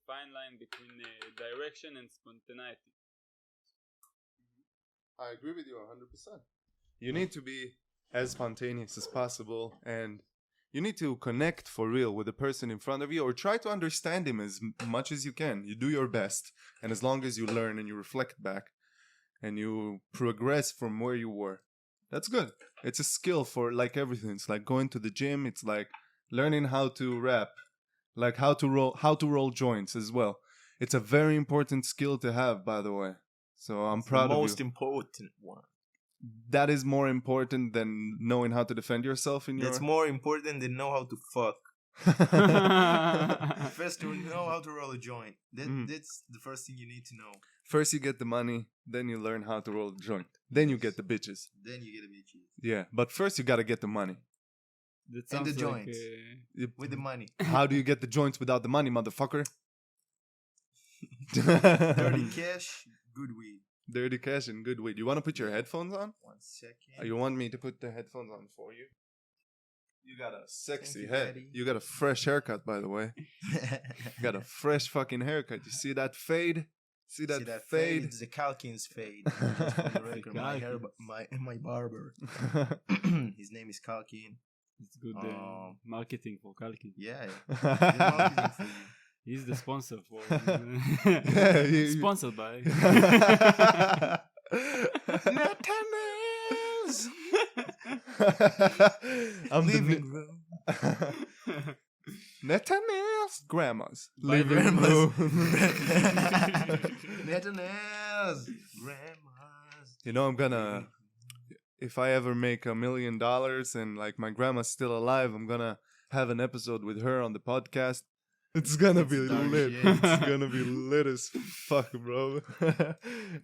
fine line between direction and spontaneity. I agree with you 100%. You need to be as spontaneous as possible, and you need to connect for real with the person in front of you, or try to understand him as much as you can. You do your best, and as long as you learn and you reflect back and you progress from where you were, that's good. It's a skill for like everything. It's like going to the gym. It's like learning how to rap, like how to roll joints as well. It's a very important skill to have, by the way. So I'm proud of you. The most important one. That is more important than knowing how to defend yourself in your... That's more important than know how to fuck. First, to know how to roll a joint. That's the first thing you need to know. First you get the money, then you learn how to roll the joint. Then you get the bitches. Then you get the bitches. Yeah, but first you gotta get the money. And the joints. With the money. How do you get the joints without the money, motherfucker? Dirty cash, good weed. Dirty cash and good weed. You want to put your headphones on? 1 second. You want me to put the headphones on for you? You got a sexy you, head. Daddy. You got a fresh haircut, by the way. You got a fresh fucking haircut. You see that fade? See that fade? It's the Kalkin's fade. Just for the record, my barber. His name is Kalkin. It's good marketing for Kalkin. Yeah. Good marketing for you. He's the sponsor for... Sponsored by... Nathaniel's! I'm Living room. Nathaniel's grandma's Living room. Nathaniel's grandma's. You know, I'm gonna... If I ever make $1 million and like my grandma's still alive, I'm gonna have an episode with her on the podcast. It's gonna be lit. It's gonna be lit as fuck, bro. Gonna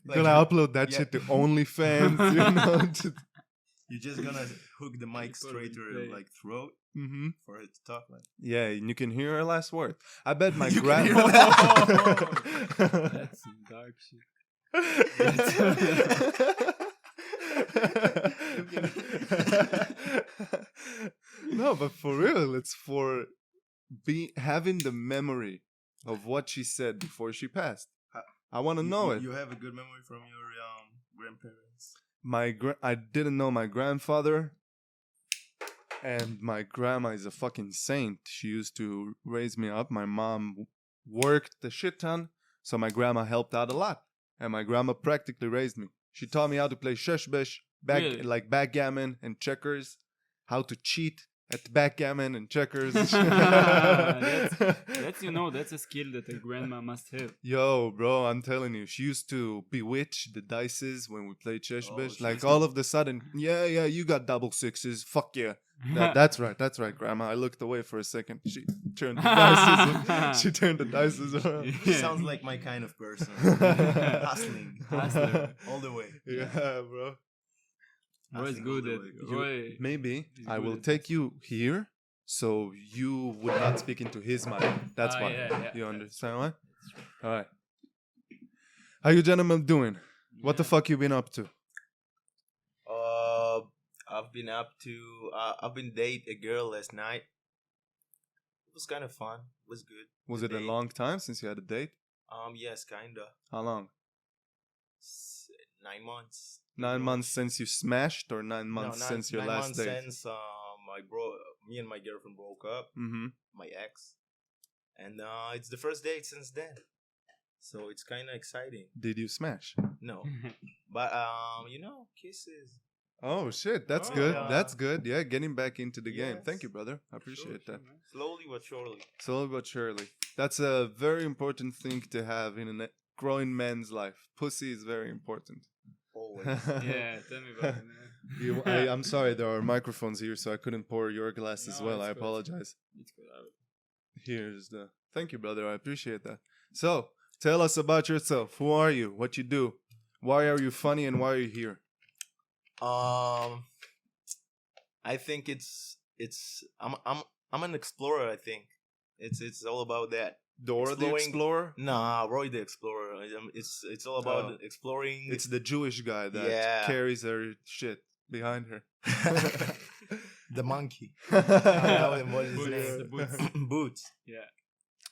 upload that shit to OnlyFans, you know. You're just gonna hook the mic straight to her like throat for her to talk like. Yeah, and you can hear her last word. I bet my grandma. That's some dark shit. No, but for real, it's for having the memory of what she said before she passed. I want to know it. You have a good memory from your grandparents. I didn't know my grandfather, and my grandma is a fucking saint. She used to raise me up. My mom worked a shit ton, so my grandma helped out a lot, and my grandma practically raised me. She taught me how to play sheshbesh, like backgammon and checkers, how to cheat at backgammon and checkers. That's a skill that a grandma must have. Yo, bro, I'm telling you, she used to bewitch the dices when we played cheshbesh. Like all of the sudden, yeah, you got double sixes. Fuck yeah. That's right, grandma. I looked away for a second. She turned the dices. She turned the dices around. She sounds like my kind of person. Hustling all the way. Yeah, bro. Roy's good at Roy. Maybe I will take you here so you would not speak into his mind. That's why. Yeah. You understand why? All right. How you gentlemen doing? What the fuck you been up to? I've been date a girl last night. It was kind of fun. It was good. Was it a long time since you had a date? Yes, kinda. How long? 9 months. 9 months since you smashed, or 9 months since your last date? 9 months since me and my girlfriend broke up. Mm-hmm. My ex, and it's the first date since then. So it's kind of exciting. Did you smash? No, but kisses. Oh shit, that's good. Yeah. That's good. Yeah, getting back into the game. Yes. Thank you, brother. I appreciate that. Slowly but surely. Slowly but surely. That's a very important thing to have in a growing man's life. Pussy is very important. Always. Yeah, tell me about it. I'm sorry, there are microphones here, so I couldn't pour your glass as No, well. it's I good. apologize. It's good. Here's the... Thank you, brother. I appreciate that. So, tell us about yourself. Who are you? What you do? Why are you funny and why are you here? I think I'm an explorer. I think it's all about that. Dora the Explorer? Nah, Roy the Explorer. It's all about exploring. It's the Jewish guy that carries her shit behind her. The monkey. I know him. What is his name? Boots. Boots. Yeah.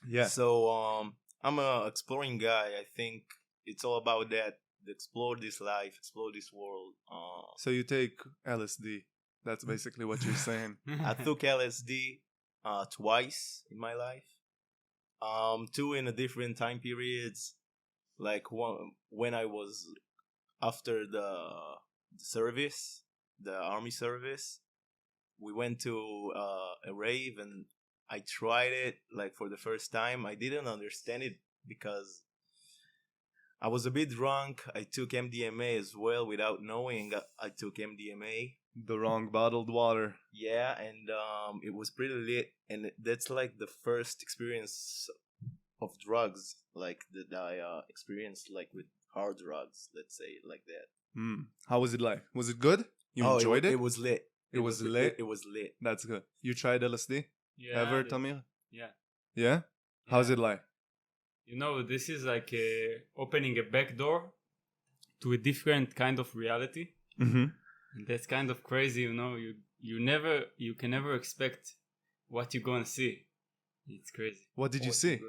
Yeah. So I'm a exploring guy. I think it's all about that. Explore this life, explore this world. So you take LSD. That's basically what you're saying. I took LSD twice in my life. Two in a different time periods. Like one when I was after the service, the army service. We went to a rave and I tried it like for the first time. I didn't understand it because I was a bit drunk. I took MDMA as well without knowing I took MDMA. The wrong bottled water. Yeah, and it was pretty lit. And that's like the first experience of drugs like that I experienced like with hard drugs, let's say it like that. How was it like? Was it good? You enjoyed it? It was lit. It was lit? It was lit. That's good. You tried LSD? Yeah, Ever, Tamir? Yeah. Yeah? How's it like? You know, this is like opening a back door to a different kind of reality. Mm-hmm. And that's kind of crazy, you know. You can never expect what you're gonna see. It's crazy. What did you see?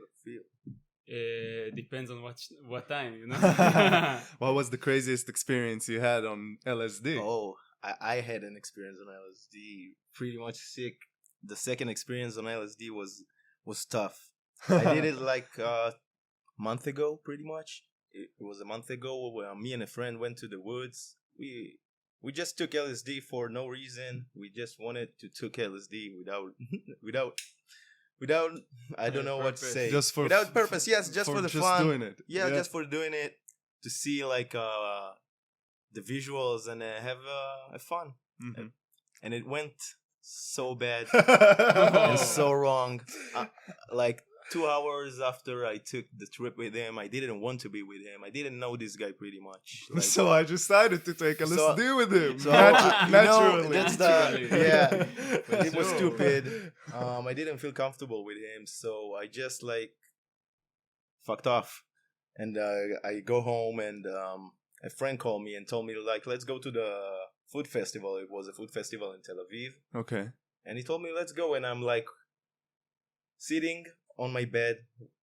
Depends on what time, you know. What was the craziest experience you had on LSD? Oh, I had an experience on LSD pretty much sick. The second experience on LSD was tough. I did it like a month ago, pretty much. It was a month ago where me and a friend went to the woods. We just took LSD for no reason. We just wanted to took LSD without I don't know what to say. Just for without purpose, yes, just for the fun. Doing it. Yeah, just for doing it to see like the visuals and have fun. Mm-hmm. And it went so bad and so wrong. Like 2 hours after I took the trip with him, I didn't want to be with him. I didn't know this guy pretty much. Like, so I decided to take LSD with him. So naturally. that's yeah. But it was stupid. I didn't feel comfortable with him, so I just like fucked off. And I go home, and a friend called me and told me like, let's go to the food festival. It was a food festival in Tel Aviv. Okay. And he told me, let's go. And I'm like sitting on my bed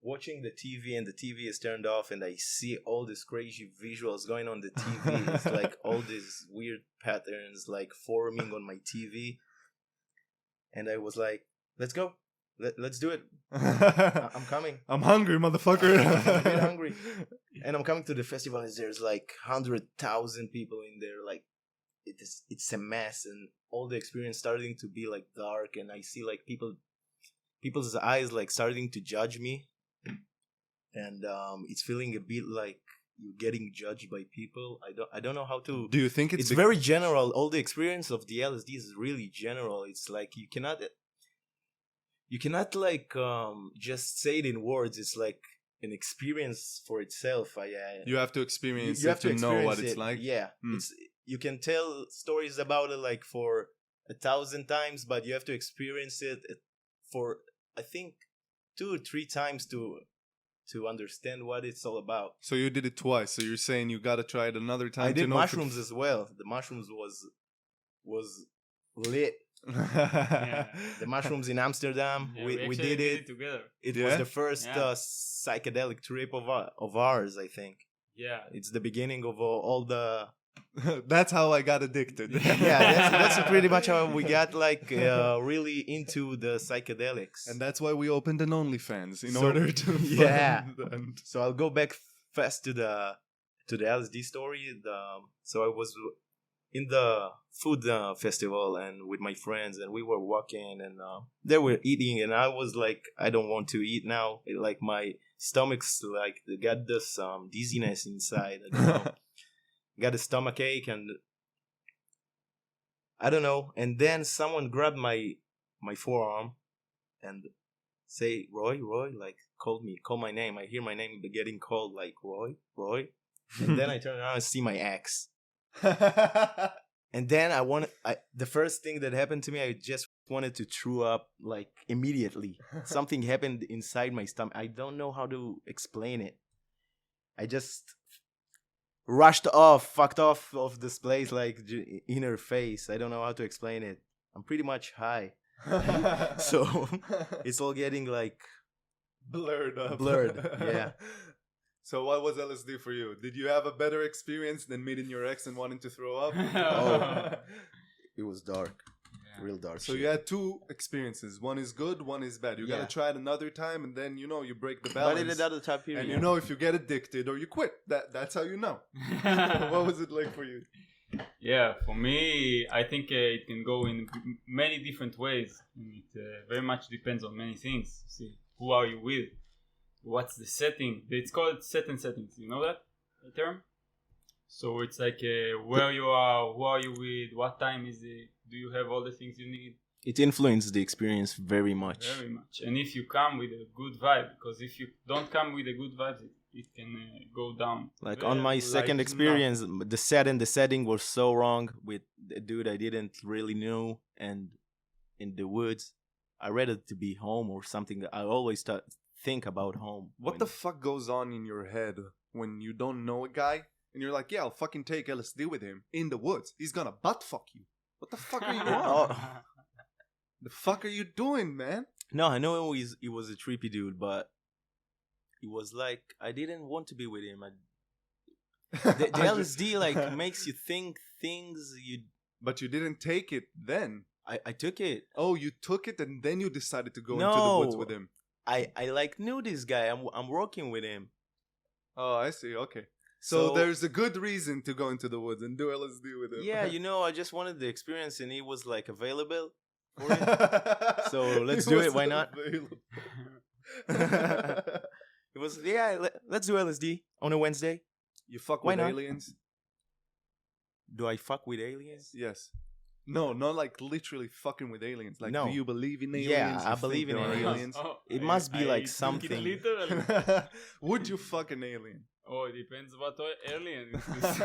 watching the TV, and the TV is turned off, and I see all these crazy visuals going on the TV. It's like all these weird patterns like forming on my TV. And I was like, let's go. Let's do it. I'm coming. I'm hungry, motherfucker. I'm a bit hungry. And I'm coming to the festival, and there's like 100,000 people in there. Like it's a mess, and all the experience starting to be like dark, and I see like people's eyes like starting to judge me, and it's feeling a bit like you're getting judged by people. I don't know how to. Do you think it's very general? All the experience of the LSD is really general. It's like you cannot like just say it in words. It's like an experience for itself. You have to experience you it have to know what it's like. Yeah, you can tell stories about it like for 1,000 times, but you have to experience it for I think 2 or 3 times to understand what it's all about. So you did it twice. So you're saying you gotta try it another time. I did mushrooms as well. The mushrooms was lit. Yeah. The mushrooms in Amsterdam. Yeah, we did it together. It was the first psychedelic trip of ours, I think. Yeah. It's the beginning of all the. That's how I got addicted. Yeah, that's pretty much how we got like really into the psychedelics. And that's why we opened an OnlyFans in order to fund. So I'll go back fast to the LSD story. So I was in the food festival and with my friends, and we were walking, and they were eating, and I was like, I don't want to eat now. Like my stomach's like got this dizziness inside. I don't know. Got a stomach ache, and I don't know. And then someone grabbed my forearm and say, Roy, like call my name. I hear my name getting called like Roy. And then I turn around and see my ex. And then the first thing that happened to me, I just wanted to throw up like immediately. Something happened inside my stomach. I don't know how to explain it. I just fucked off of this place like in her face. I don't know how to explain it. I'm pretty much high. So it's all getting like Blurred up. Blurred, yeah. So what was LSD for you? Did you have a better experience than meeting your ex and wanting to throw up? Oh. It was dark. Yeah. Real dark So shit. you had two experiences. One is good, one is bad. You Yeah. gotta try it another time, and then you break the But balance. in another time period. And if you get addicted or you quit. That's how you know. What was it like for you? Yeah, for me, I think it can go in many different ways. It very much depends on many things. See, who are you with? What's the setting? It's called set and settings. You know that term? So it's like where you are, who are you with, what time is it? Do you have all the things you need? It influenced the experience very much. Very much. And if you come with a good vibe, because if you don't come with a good vibe, it can go down. Like Very- on my second experience, the set and the setting were so wrong with a dude I didn't really know, and in the woods. I rather to be home or something. I always think about home. What the fuck goes on in your head when you don't know a guy and you're like, yeah, I'll fucking take LSD with him in the woods. He's gonna butt fuck you. What the fuck are you on? The fuck are you doing, man? No, I know he was a trippy dude, but it was like I didn't want to be with him. The LSD like makes you think things you. But you didn't take it then. I took it. Oh, you took it and then you decided to go into the No. woods with him. I like knew this guy. I'm working with him. Oh, I see. Okay. So there's a good reason to go into the woods and do LSD with him. Yeah, I just wanted the experience, and he was like available for it. So let's do it. Why not? It was let's do LSD on a Wednesday. You fuck Why with not? aliens? Do I fuck with aliens? Yes. No, not like literally fucking with aliens. Like, No. do you believe in aliens? Yeah, You I think believe in there are aliens. It must be like took it something. literally. Would you fuck an alien? Oh, it depends what alien is this.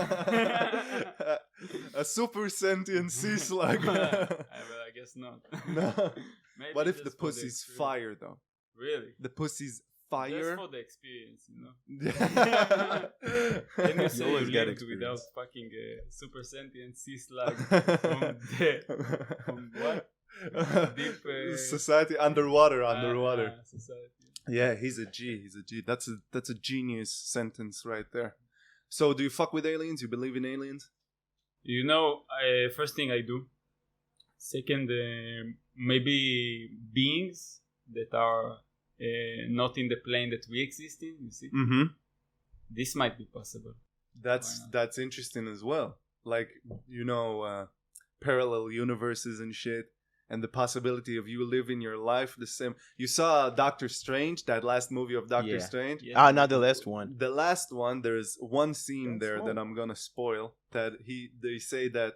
A super sentient sea slug. I guess not. No. Maybe What if the just for pussy's experience. fire though? Really? The pussy's Just fire. for the experience, you know. Can Can you say always you get lived without experience. fucking super sentient sea slug from what? Deep, Society underwater. Society. Yeah, he's a G. That's a genius sentence right there. So, do you fuck with aliens? You believe in aliens? You know, first thing I do. Second, maybe beings that are not in the plane that we exist in. You see, Mm-hmm. this might be possible. That's Why not? that's interesting as well. Like parallel universes and shit, and the possibility of you living your life the same. You saw Doctor Strange, that last movie of Doctor Yeah. Strange. Yeah. Not the last one. The last one, there's one scene That's there that wrong. I'm gonna spoil. That they say that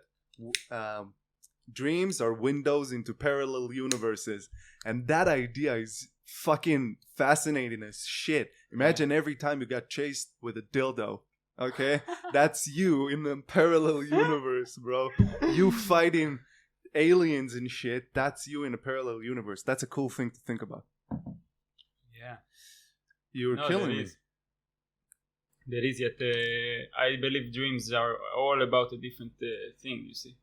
dreams are windows into parallel universes, and that idea is fucking fascinating as shit. Imagine every time you got chased with a dildo. Okay, that's you in a parallel universe, bro. You fighting aliens and shit. That's you in a parallel universe. That's a cool thing to think about. Yeah. You were No, killing there me. is. There is, yet I believe dreams are all about a different thing, you see.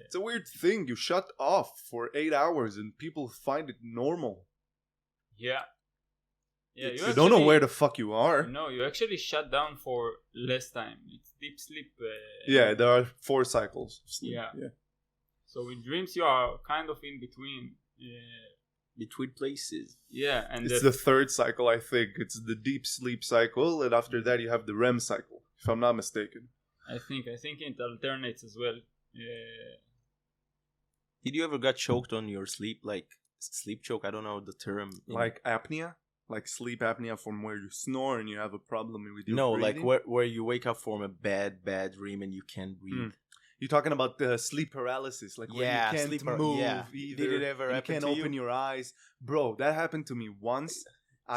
It's a weird thing. You shut off for 8 hours and people find it normal. Yeah. Yeah, You don't know where the fuck you are. No, you actually shut down for less time. It's deep sleep. Yeah, there are 4 cycles. of sleep. Yeah. So with dreams, you are kind of in between. Between places. Yeah, and It's the 3rd cycle, I think. It's the deep sleep cycle, and after that you have the REM cycle, if I'm not mistaken. I think it alternates as well. Did you ever got choked on your sleep? Like sleep choke? I don't know the term. Like apnea? Like sleep apnea from where you snore and you have a problem with your no, breathing? like where you wake up from a bad dream and you can't breathe. You're talking about the sleep paralysis, like when Yeah, you can't sleep move yeah. either. Did it ever you happen can't to open you? your eyes. Bro, that happened to me once.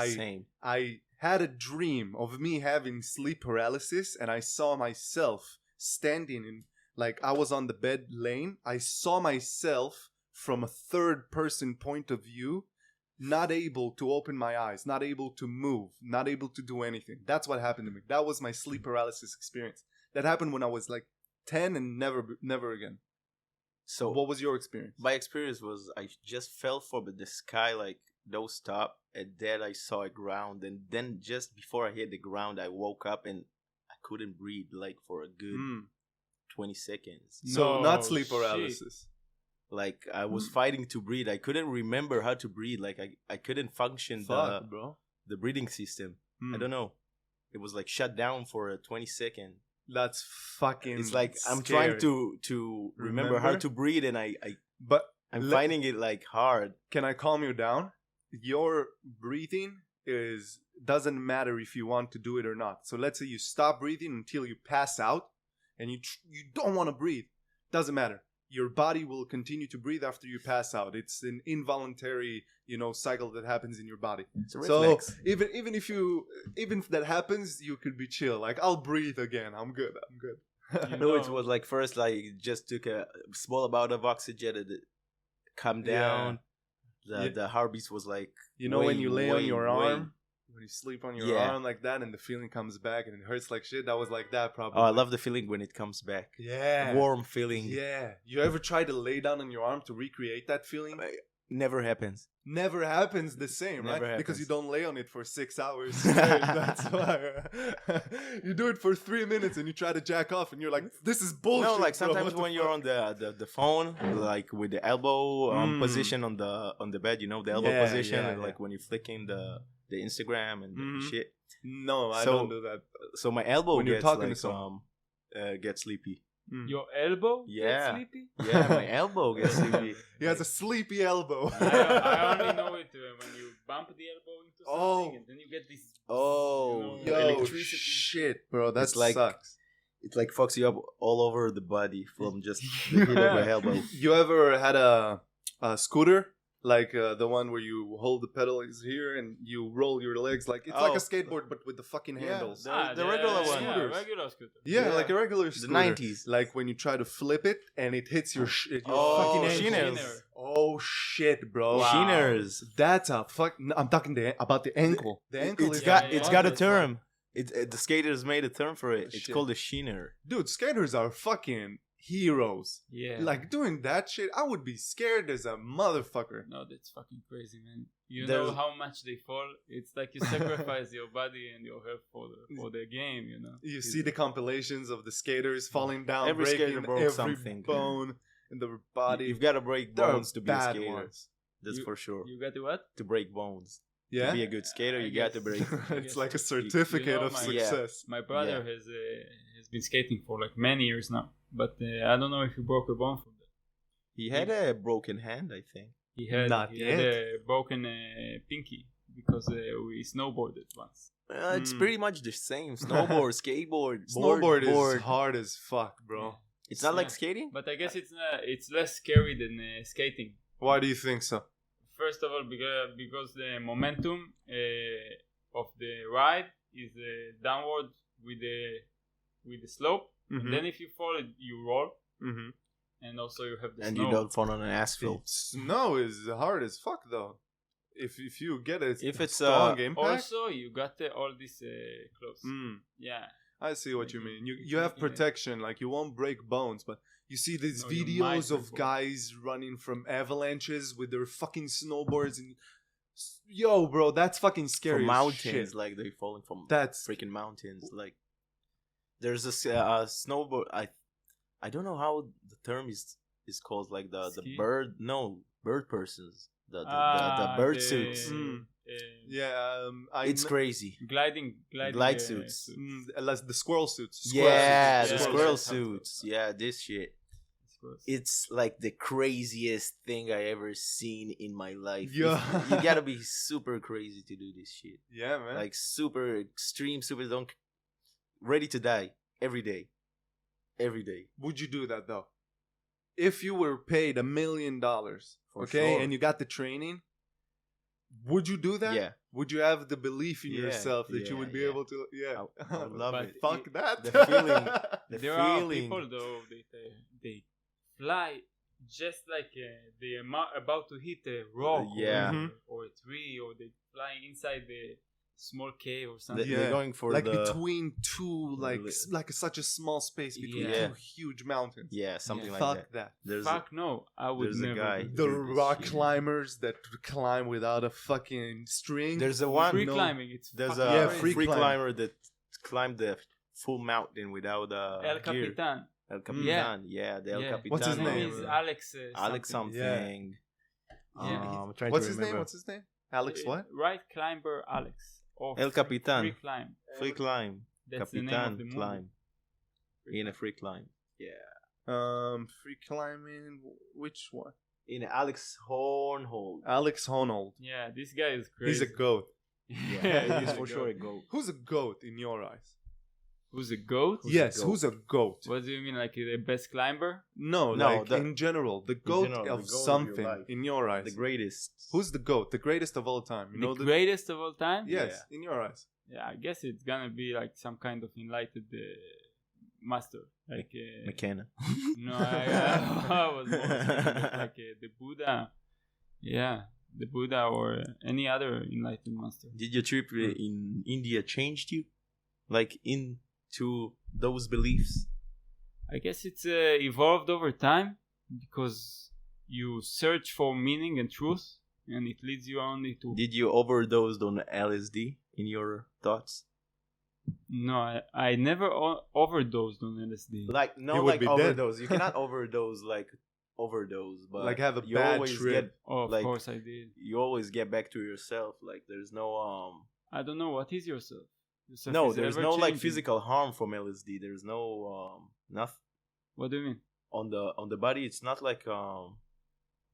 Same. I had a dream of me having sleep paralysis, and I saw myself standing in, like I was on the bed laying. I saw myself from a 3rd person point of view, not able to open my eyes, not able to move, not able to do anything. That's what happened to me. That was my sleep paralysis experience. That happened when I was like 10 and never again. So What was your experience? my experience was I just fell from the sky, like don't stop, at that I saw a ground, and then just before I hit the ground, I woke up and I couldn't breathe like for a good 20 seconds. So No not sleep shit. paralysis. Like I was fighting to breathe. I couldn't remember how to breathe. Like I couldn't function Fuck, bro. the breathing system. I don't know. It was like shut down for a 20 second. That's fucking. It's like I'm scary. trying to remember how to breathe, and But I'm finding it like hard. can I calm you down? Your breathing doesn't matter if you want to do it or not. So let's say you stop breathing until you pass out, and you don't want to breathe. Doesn't matter. Your body will continue to breathe after you pass out. It's an involuntary, cycle that happens in your body. It's a So reflex. even if that happens, you could be chill. Like, I'll breathe again. I'm good. You No, it know. was like first like just took a small amount of oxygen and it calm down. The heartbeat was like When you lay on your way. arm, when you sleep on your Yeah. arm like that, and the feeling comes back and it hurts like shit. That was like that probably. Oh, I love the feeling when it comes back. Yeah. Warm feeling. Yeah. You ever try to lay down on your arm to recreate that feeling? Never happens. Never happens the same, right? Never Because you happens. don't lay on it for 6 hours straight. That's why. You do it for 3 minutes and you try to jack off and you're like, this is bullshit. No, like bro. sometimes What the when you're fuck? on the phone, like with the elbow position on the bed, the elbow Yeah, position, yeah, and like yeah. when you're flicking the Instagram and Mhm. shit. No, I So- don't do that. So my elbow When you're gets talking to like someone. gets sleepy. Your elbow Yeah. gets sleepy? Yeah, my elbow gets sleepy. He has a sleepy elbow. I only know it when you bump the elbow into something Oh. and then you get this. Oh, Yo, electricity. shit, bro. That It's like- sucks. It like fucks you up all over the body from just the hit of a elbow. You ever had a scooter? Like the one where you hold the pedal is here and you roll your legs like it's like Oh. a skateboard but with the fucking Yeah, handles. the regular one. Yeah, Scooters. regular scooter. Yeah, Yeah. like a regular The scooter. 90s. Like when you try to flip it and it hits your your Oh, fucking ankle. Shiners. Oh shit, bro. Wow. Shiners. That's a fuck. No, I'm talking about the ankle. The ankle It's is got yeah, it's got a that's term. The skaters made a term for it. It's Shit. called a sheener. dude. Skaters are fucking heroes. Yeah. Like doing that shit, I would be scared as a motherfucker. No, that's fucking crazy, man. You There's- know how much they fall? It's like you sacrifice your body and your health for the game, you know? You see the compilations of the skaters falling down, Every skater breaking broke every something. bone in the body. You've got to break There are bones to be a bad skater. ones. That's You- for sure. You got the what? To break bones. Yeah, To be a good skater, I you got to guess. break. it's like a You certificate know of my- success. My brother Yeah. has been skating for like many years now, but I don't know if he broke a bone from that. He had a broken hand, I think. He had Not he had yet. a broken pinky because we snowboarded once. It's pretty much the same. Snowboard, skateboard, Snowboard board. is hard as fuck, bro. It's not like Yeah. skating. But I guess it's less scary than skating. Why do you think so? First of all, because the momentum of the ride is downward with the slope. Mhm. And then if you fall, you roll, Mm-hmm. and also you have the And snow. you don't fall on an asphalt. Snow is hard as fuck, though. If you get a If it's, strong impact, Also, you got all these clothes. Yeah. I see what you Like, mean. it's You have making it- protection, like you won't break bones, but you see these No, you videos might of break guys running from avalanches with their fucking snowboards and yo, bro, that's fucking scary. From as mountains, shit. like they're falling from That's freaking mountains. Like there's a snowboard. I don't know how the term is called. Like the Ski? bird persons. The bird suits. yeah. It's crazy. Glide suits. The squirrel suits. Yeah, suits. the Yeah, squirrel that's how it suits. Yeah, this shit. It's It's like the craziest thing I ever seen in my life. Yeah. You gotta be super crazy to do this shit. Yeah, man. Like super extreme, super don't ready to die every day. Every day. Would you do that though? If you were paid $1 million, For okay, sure. and you got the training, would you do that? Yeah. Would you have the belief in Yeah, yourself that you yeah, would be yeah. able to? Yeah, I would love But it. Fuck that. the feeling- The There feeling. are people though they fly just like they are about to hit a rock Yeah. Mhm. or a tree, or they fly inside small cave or something. They're going for like the between two, like such a small space between Yeah. two huge mountains. something like Fuck that. that. There's Fuck no, I would there's a never. guy. do The this rock shit. climbers that climb without a fucking string. There's a one. Free no. climbing. It's There's fucking a Yeah, crazy. free climb. climber that climbed the full mountain without El gear. Capitan. El Capitan. Yeah, the El Yeah. Capitan. What's his name? Is Alex. Alex something. something. Yeah. I'm trying What's to his remember. name? What's his name? Alex what? Right climber Alex. Or El Capitan. Free climb. Free climb. That's the name of Capitan the movie. climb. In a free climb. Free climbing. Which one? In Alex Hornhold. Alex Honnold. Yeah, this guy is crazy. He's a goat. Yeah, he's for sure a goat. Who's a goat in your eyes? Who's a goat? Yes, a goat? who's a goat? What do you mean, like the best climber? No, No, like the- in general, the goat general, the of goat of your something life. in your eyes. The greatest. Who's the goat? The greatest of all time. You know The greatest of all time? Yes, Yeah. in your eyes. Yeah, I guess it's gonna be like some kind of enlightened master. Like McKenna. no, I was more thinking of like the Buddha. Yeah, the Buddha or any other enlightened master. Did your trip in India changed you? Like into those beliefs? I guess it's evolved over time because you search for meaning and truth, and it leads you only to. Did you overdose on LSD in your thoughts? No, I never overdosed on LSD. Like no, You would like be dead. overdose. You cannot overdose, but Like have a you bad always trip. get Oh, of like- course I did. you always get back to yourself. Like there's no I don't know what is yourself. Yourself no, is there's no ever like changing. physical harm from LSD. There's no nothing What do you mean? on the body. It's not like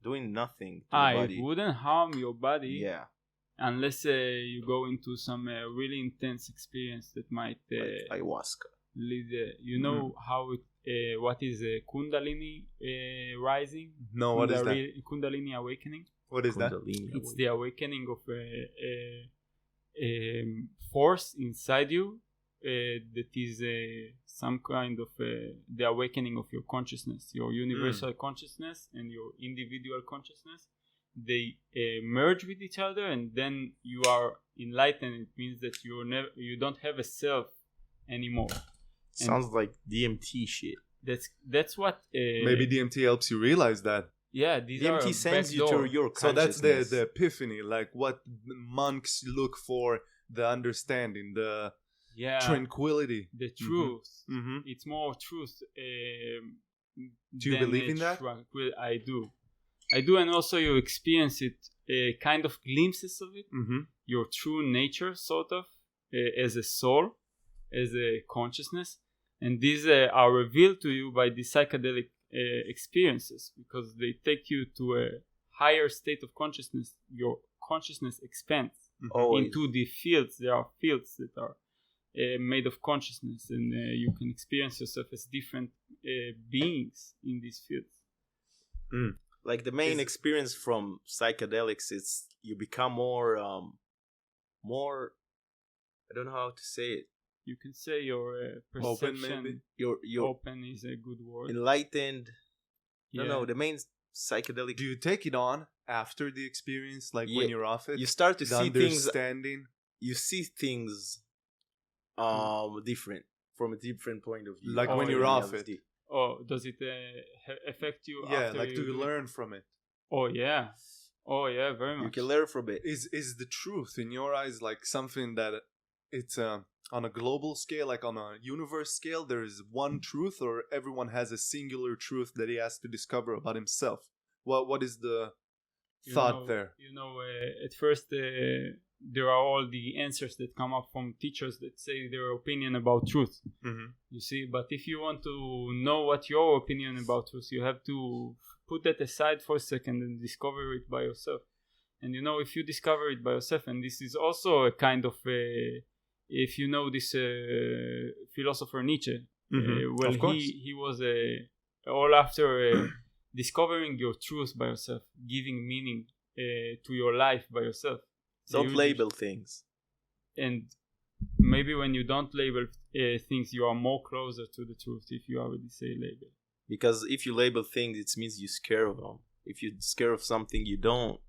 doing nothing to the I body. wouldn't harm your body Yeah, unless you go into some really intense experience that might like ayahuasca. lead. You know how it, what is Kundalini rising? No, what is that? Kundalini awakening. What is that? Kundalini It's the awakening of a force inside you that is some kind of the awakening of your consciousness, your universal consciousness and your individual consciousness. They merge with each other, and then you are enlightened. It means that you don't have a self anymore. Sounds like DMT shit. That's what Maybe DMT helps you realize that. yeah, these are DMT sends you backdoor. to your So that's consciousness. the epiphany, like what monks look for, the understanding, the yeah tranquility. the truth. Mm-hmm. It's more truth. Do you believe in that? I do, and also you experience it, kind of glimpses of it, Mm-hmm. your true nature, sort of, as a soul, as a consciousness, and these are revealed to you by the psychedelic experiences because they take you to a higher state of consciousness. Your consciousness expands Always. into the fields. There are fields that are made of consciousness, and you can experience yourself as different beings in these fields. Like the main Is- experience from psychedelics is you become more I don't know how to say it. You can say your Open, perception. maybe? You're Open is a good word. enlightened. Yeah. No, the main psychedelic. Do you take it on after the experience, like Yeah, when you're off it? You start to the see things. understanding. You see things different from a different point of view. Like when after you're the off LSD. it. Oh, does it affect you? Yeah, after like do you do it? learn from it? Oh yeah, very much. You can learn from it. Is the truth in your eyes like something that it's on a global scale, like on a universe scale, there is one truth, or everyone has a singular truth that he has to discover about himself? What is the You thought know- there? You know, at first there are all the answers that come up from teachers that say their opinion about truth. Mm-hmm. You see, but if you want to know what your opinion about truth, you have to put that aside for a second and discover it by yourself. And you know, if you discover it by yourself, and this is also a kind of if you know this philosopher Nietzsche, well, Of course. he was all after discovering your truth by yourself, giving meaning to your life by yourself. Don't You- label things. And maybe when you don't label things, you are more closer to the truth if you already say label. Because if you label things, it means you're scared of them. If you're scared of something, you don't.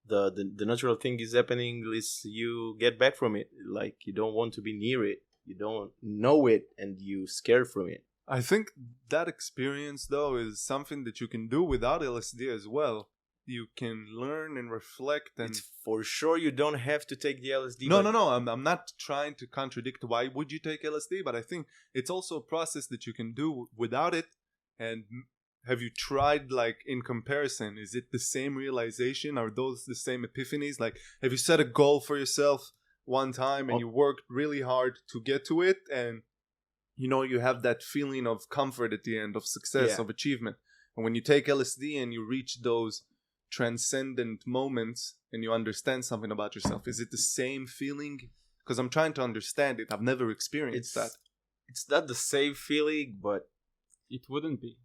the natural thing is happening is you get back from it. Like you don't want to be near it. You don't know it, and you scared from it. I think that experience, though, is something that you can do without LSD as well. You can learn and reflect, and It's for sure you don't have to take the LSD. no, but no, no. I'm not trying to contradict why would you take LSD, but I think it's also a process that you can do without it. And have you tried, like, in comparison? Is it the same realization? Are those the same epiphanies? Like, have you set a goal for yourself one time and you worked really hard to get to it, and you have that feeling of comfort at the end, of success, Yeah. of achievement. And when you take LSD and you reach those transcendent moments and you understand something about yourself, is it the same feeling? Because I'm trying to understand it. I've never experienced that. It's not the same feeling, but It wouldn't be.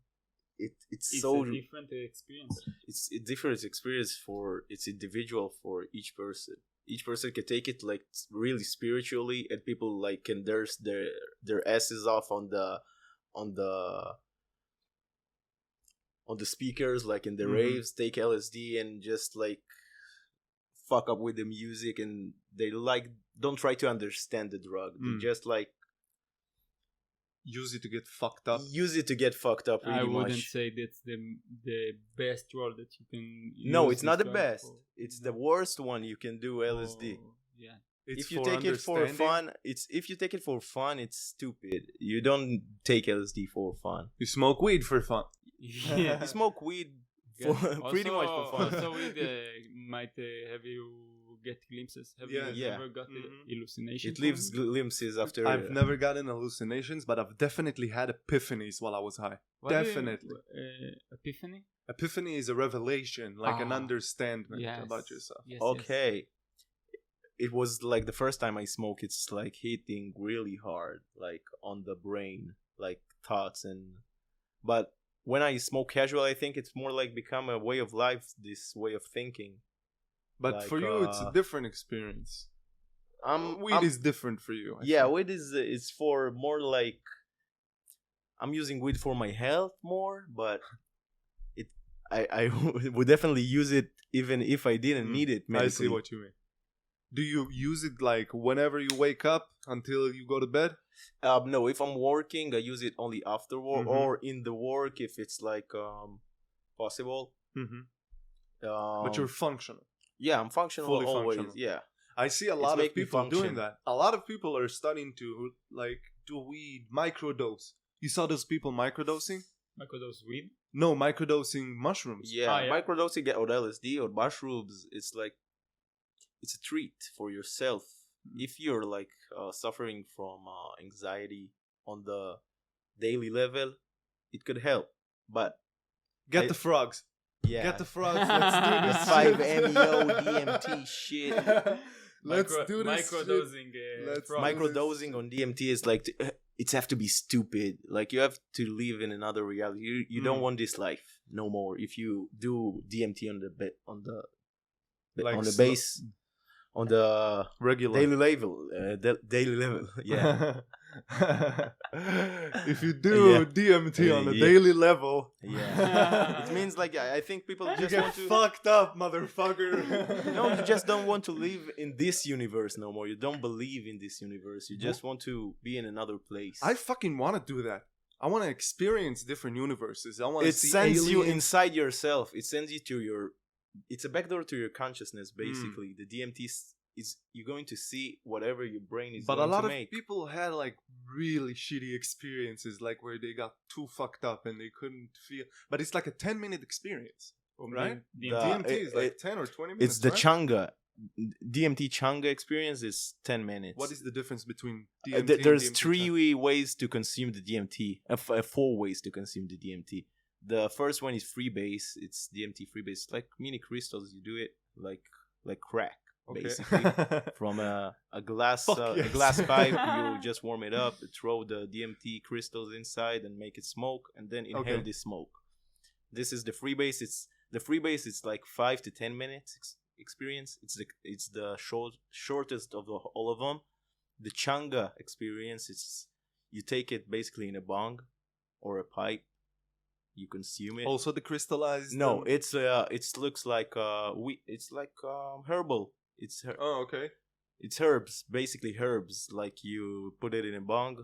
it's It's so a different experience. it's a different experience for it's individual for each person. Each person can take it like really spiritually, and people like can nurse their asses off on the on the on the speakers, like in the Mhm. raves, take LSD and just like fuck up with the music, and they like don't try to understand the drug. They Mm. just like Use it to get fucked up. use it to get fucked up I really wouldn't much. say that's the best role that you can No, use it's not this the drug best. for. It's the worst one you can do LSD. Oh, yeah. It's If you for take it for understanding. fun, if you take it for fun, it's stupid. You don't take LSD for fun. You smoke weed for fun. Yeah. You smoke weed for pretty much for fun. Also, weed might have you get glimpses. Have Yeah. you Yeah. ever got Mhm. hallucinations? It leaves from it? glimpses after. I've never gotten hallucinations, but I've definitely had epiphanies while I was high. What do you- Definitely. Epiphany? Epiphany is a revelation, like an Ah, understanding Yes. about yourself. Yes, Okay. It was like the first time I smoked, it's like hitting really hard, like on the brain, like thoughts but when I smoke casual, I think it's more like become a way of life, this way of thinking. But Like, for you, it's a uh, different experience. Weed I'm- is different for you. I yeah, think. weed is it's for more like I'm using weed for my health more, but I would definitely use it even if I didn't Mm, need it I medically. see what you mean. Do you use it like whenever you wake up until you go to bed? No, if I'm working, I use it only after work Mhm. or in the work if it's like possible. Mm-hmm. Um, But you're functional. yeah, I'm functional fully always. functional. Yeah, I see a lot of make me people doing function. that. A lot of people are starting to like do weed microdose. You saw those people microdosing? Microdose weed? No, microdosing mushrooms. yeah. Ah, yeah. Microdosing or LSD or mushrooms, it's like it's a treat for yourself. If you're like suffering from anxiety on the daily level, it could help. But Get I- the frogs. yeah, Get the frogs. Let's do the this. 5-MeO DMT shit. Let's do this. shit. Microdosing. Let's frogs. Microdosing on DMT is like it's have to be stupid. Like you have to live in another reality. You don't Mm. want this life no more. If you do DMT on the Like on the slow- base on the Regular. daily level, daily level. Yeah, If you do Yeah. DMT on a Yeah. daily level, yeah. It means like I think people you just get want to. fucked up, motherfucker. No, you just don't want to live in this universe no more. You don't believe in this universe. You just want to be in another place. I fucking want to do that. I want to experience different universes. I want to It see sends you aliens. inside yourself. It sends you to your. It's a backdoor to your consciousness, Hmm. basically. The DMT is you're going to see whatever your brain is But a going lot to of make. people had like really shitty experiences, like where they got too fucked up and they couldn't feel. But it's like a 10-minute experience, right? DMT. DMT is like 10 or 20 minutes. It's the right? Changa. DMT Changa experience is 10 minutes. What is the difference between DMT? There's and DMT? three ways to consume the DMT. Four ways to consume the DMT. The first one is freebase. It's DMT freebase, like mini crystals. You do it like crack, Okay. basically. From a glass Fuck a yes. glass pipe. You just warm it up, throw the DMT crystals inside, and make it smoke, and then inhale Okay. this smoke. This is the freebase. The freebase. It's like 5 to 10 minutes experience. It's the shortest of all of them. The Changa experience is you take it basically in a bong or a pipe. you consume it. Also the crystallized. No, it's looks like it's like herbal. Oh, okay. It's herbs, basically herbs. Like you put it in a bong,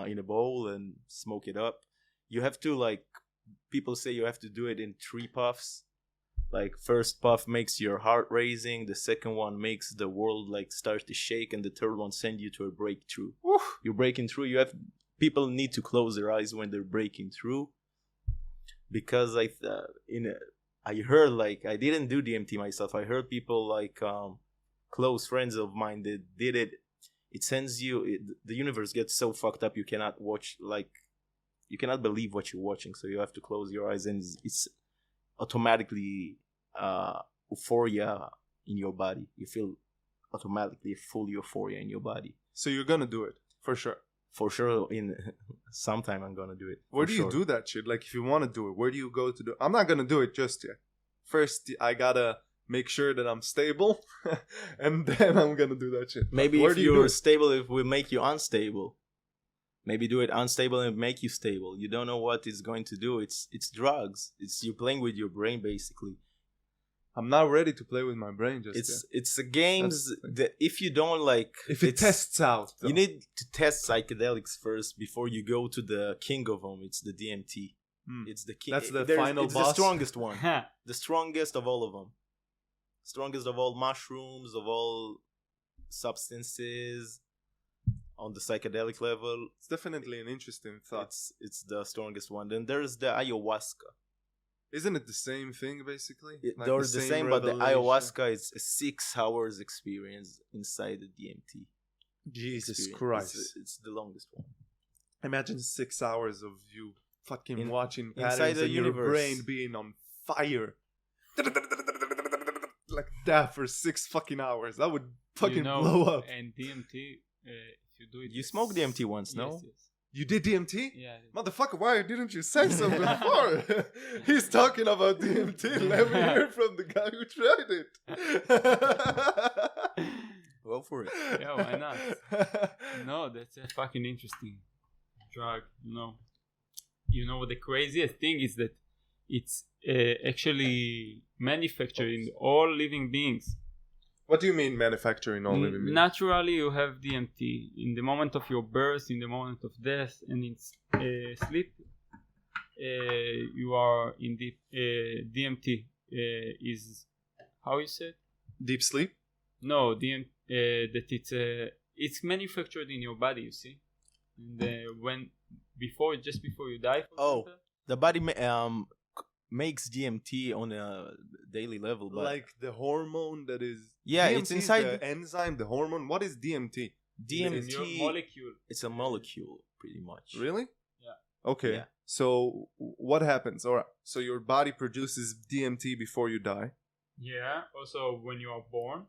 in a bowl and smoke it up. You have to people say you have to do it in 3 puffs. Like first puff makes your heart racing, the second one makes the world start to shake, and the third one send you to a breakthrough. Woo. You're breaking through. People need to close their eyes when they're breaking through, because I heard I didn't do DMT myself. I heard people close friends of mine that did it. It sends you. The universe gets so fucked up you cannot watch you cannot believe what you're watching. So you have to close your eyes, and it's automatically euphoria in your body. You feel automatically full euphoria in your body. So you're gonna do it for sure. For sure, in sometime I'm gonna do it. Where do you do that shit? If you want to do it, where do you go to do it? I'm not gonna do it just yet. First, I gotta make sure that I'm stable, and then I'm gonna do that shit. Maybe if you're stable, it will make you unstable. Maybe do it unstable and make you stable. You don't know what it's going to do. It's drugs. It's you playing with your brain, basically. I'm not ready to play with my brain just yet. It's a games that if you don't if it tests out, though. You need to test psychedelics first before you go to the king of them. It's the DMT. It's the king. That's the final boss. boss. The strongest one. The strongest of all of them. Strongest of all mushrooms, of all substances on the psychedelic level. It's definitely an interesting thought. It's the strongest one. Then there's the ayahuasca. Isn't it the same thing, basically? They're the same, but the ayahuasca is a 6 hours experience inside the DMT. Jesus experience. Christ. It's the longest one. Imagine 6 hours of you fucking watching inside patterns the and universe. Your brain being on fire. Like that for 6 fucking hours. That would fucking blow up. And DMT, if you do it... You smoked DMT once, no? Yes. You did DMT? Yeah. Motherfucker, why didn't you say so before? He's talking about DMT. Let me hear from the guy who tried it. Go for it. Yeah, why not? No, that's a fucking interesting drug, You know what the craziest thing is that it's actually manufactured in all living beings. What do you mean manufacturing all living beings? Naturally, you have DMT in the moment of your birth, in the moment of death, and in sleep. You are in deep DMT is how you said? Deep sleep? No, that it's manufactured in your body. You see, and just before you die. The body makes DMT on a daily level, but like the hormone that is DMT it's inside the enzyme, the hormone. What is DMT? DMT your molecule. It's a molecule, pretty much. Really? Yeah. Okay. Yeah. So what happens? All right. So your body produces DMT before you die. Yeah. Also, when you are born,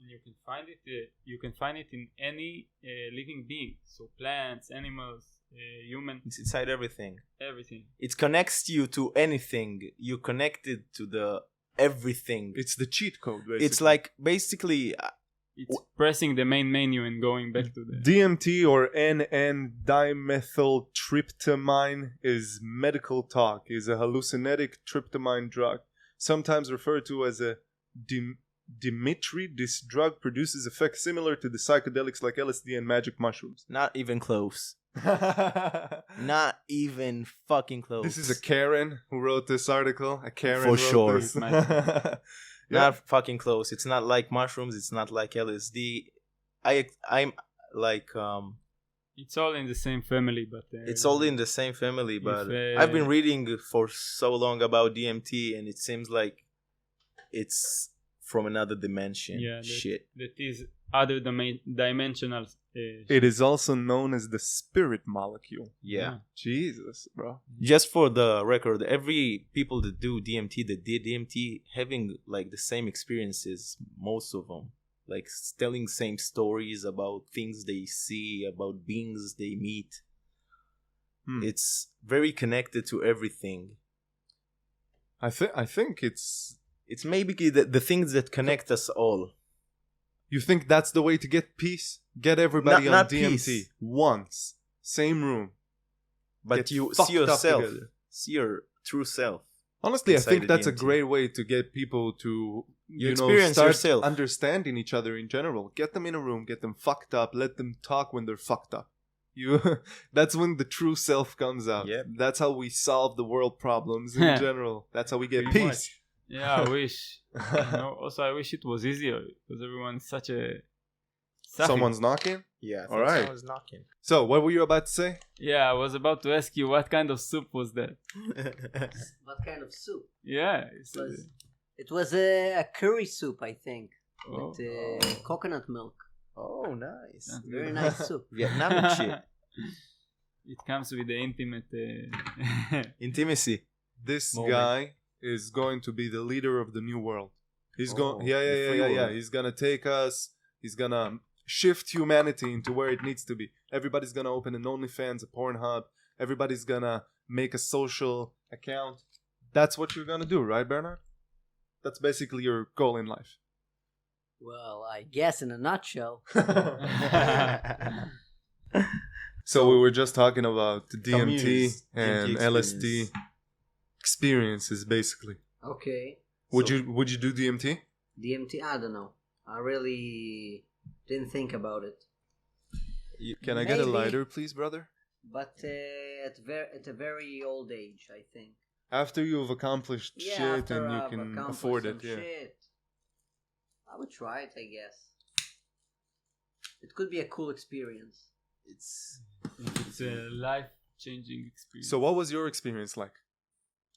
and you can find it. You can find it in any living being. So plants, animals, human. It's inside everything. Everything. It connects you to anything. You connected to the everything. It's the cheat code, basically. It's like basically. It's pressing the main menu and going back to the DMT or N,N-dimethyltryptamine is medical talk. Is a hallucinogenic tryptamine drug, sometimes referred to as a Dimitri. This drug produces effects similar to the psychedelics like LSD and magic mushrooms. Not even close. Not even fucking close. This is a Karen who wrote this article. A Karen for wrote sure. This. Not fucking close. It's not like mushrooms. It's not like LSD. I'm like It's all in the same family, but it's all in the same family. But I've been reading for so long about DMT, and it seems like it's from another dimension. Yeah, shit. That is other dimensional. It is also known as the spirit molecule. Yeah. Jesus, bro. Just for the record, every people that do DMT, that did DMT, having like the same experiences, most of them, like telling same stories about things they see, about beings they meet. It's very connected to everything. I think it's maybe the things that connect us all. You think that's the way to get peace? Get everybody on not DMT peace. once, same room, but get you fucked see up yourself. together. see your true self. Honestly, I Inside think the that's a DMT. great way to get people to, experience start yourself. understanding each other in general. Get them in a room, get them fucked up, let them talk when they're fucked up. That's when the true self comes out. Yep. That's how we solve the world problems in general. That's how we get Pretty peace. Yeah, I wish. Also, I wish it was easier because everyone's such a. Someone's knocking? Yeah, I think All right. someone's knocking. So, what were you about to say? Yeah, I was about to ask you what kind of soup was that? What kind of soup? Yeah, It was a curry soup, I think, Oh. with coconut milk. Oh, nice. Very nice soup. Vietnam shit. It comes with the intimate. Intimacy. This Moment. guy is going to be the leader of the new world. He's Oh, going, the free world. He's gonna take us. He's gonna shift humanity into where it needs to be. Everybody's gonna open an OnlyFans, a Pornhub. Everybody's gonna make a social account. That's what you're gonna do, right, Bernard? That's basically your goal in life. Well, I guess in a nutshell. So we were just talking about DMT Communes, and DMT LSD experiences, basically. Okay. Would So- you do DMT? DMT, I don't know. I really didn't think about it. Can I get a Maybe. lighter, please, brother? But at a very old age, I think. After you've accomplished Yeah, shit after and you I've can accomplished afford it, some yeah. shit, I would try it, I guess. It could be a cool experience. It's a life-changing experience. So what was your experience like?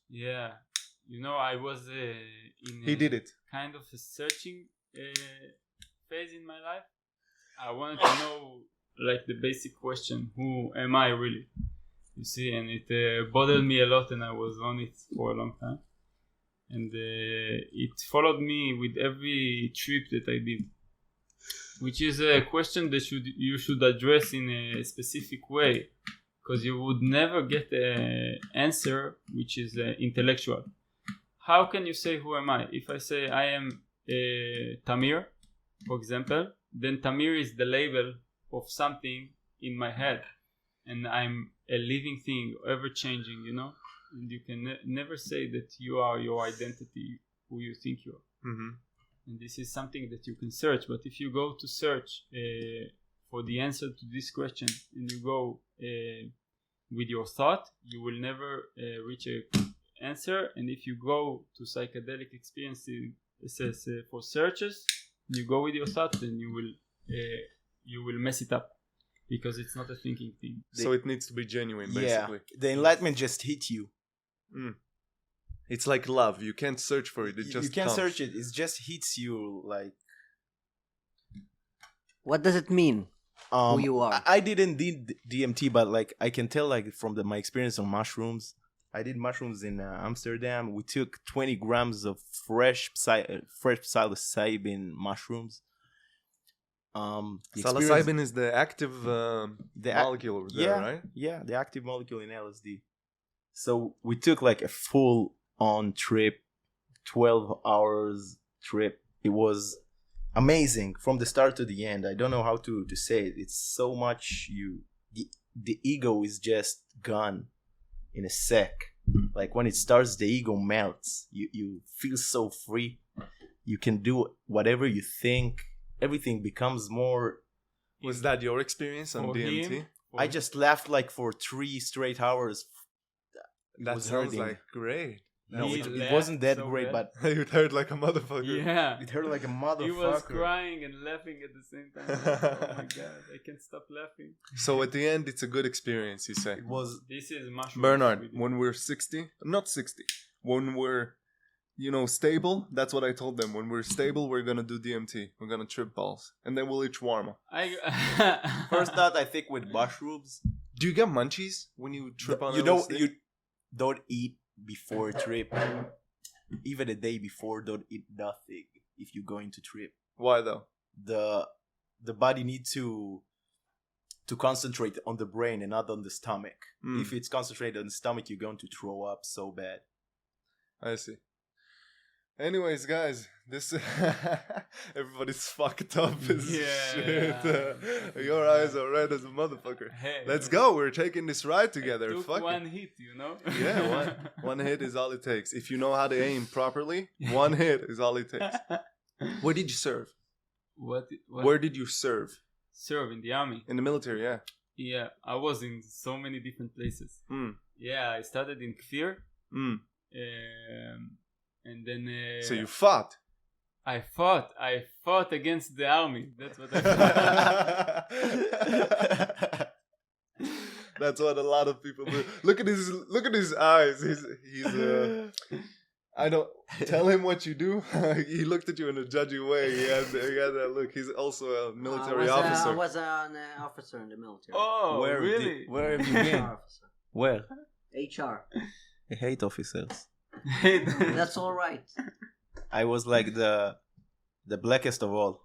Yeah, I was in. He did it. Kind of a searching phase in my life. I wanted to know, like, the basic question: who am I really? You see, and it bothered me a lot, and I was on it for a long time. And it followed me with every trip that I did, which is a question that you should address in a specific way, because you would never get an answer which is intellectual. How can you say who am I? If I say I am Tamir, for example, then Tamir is the label of something in my head, and I'm a living thing, ever changing, and you can never say that you are your identity, who you think you are. Mm-hmm. And this is something that you can search. But if you go to search for the answer to this question, and you go with your thought, you will never reach a answer. And if you go to psychedelic experiences for searches, you go with your thought, then you will mess it up, because it's not a thinking thing. So it needs to be genuine, Yeah, basically. the enlightenment just hit you. It's like love. You can't search for it. It just you can't comes. search it. It just hits you like. What does it mean? Who you are? I didn't did DMT, but like I can tell, like from my experience on mushrooms. I did mushrooms in Amsterdam. We took 20 grams of fresh psilocybin mushrooms. The experience- Psilocybin is the active molecule over there, yeah, right? Yeah, the active molecule in LSD. So we took like a full-on trip, 12 hours trip. It was amazing from the start to the end. I don't know how to say it. It's so much the ego is just gone in a sec. Like when it starts, the ego melts. You feel so free. You can do whatever you think. Everything becomes more. Was that your experience on For DMT? him, I just laughed like for 3 straight hours. That was sounds hurting. like great. No, He it laughed wasn't that so great, bad. but You heard like a motherfucker. Yeah. it hurt like a motherfucker. He was crying and laughing at the same time. Oh my god, I can't stop laughing. So at the end, it's a good experience, you say. It was This is mushroom. Bernard, when we're 60, not 60, when we're, stable, that's what I told them. When we're stable, we're gonna do DMT. We're gonna trip balls. And then we'll eat shawarma. first thought. I think with mushrooms, Do you get munchies when you trip on you LSD? don't eat before a trip. Even the day before, don't eat nothing if you go into trip. Why though? The body needs to concentrate on the brain and not on the stomach. Mm. If it's concentrated on the stomach, you're going to throw up so bad. I see. Anyways, guys, this everybody's fucked up as shit. Your eyes are red as a motherfucker. Hey, Let's go. We're taking this ride together. Took Fuck one it. hit, you know. Yeah, one hit is all it takes. If you know how to aim properly, one hit is all it takes. Where did you serve? What? Where did you serve? Serve in the army. In the military, yeah. Yeah, I was in so many different places. Mm. Yeah, I started in Kfir. Mm. And then So you fought. I fought against the army. That's what I fought. That's what a lot of people do. Look at his eyes. He's I don't tell him what you do. He looked at you in a judgy way. He had that look. He's also a military officer. I was an officer in the military. Oh, really? Where have you been? Officer. Where? HR. I hate officers. That's all right. I was like the blackest of all.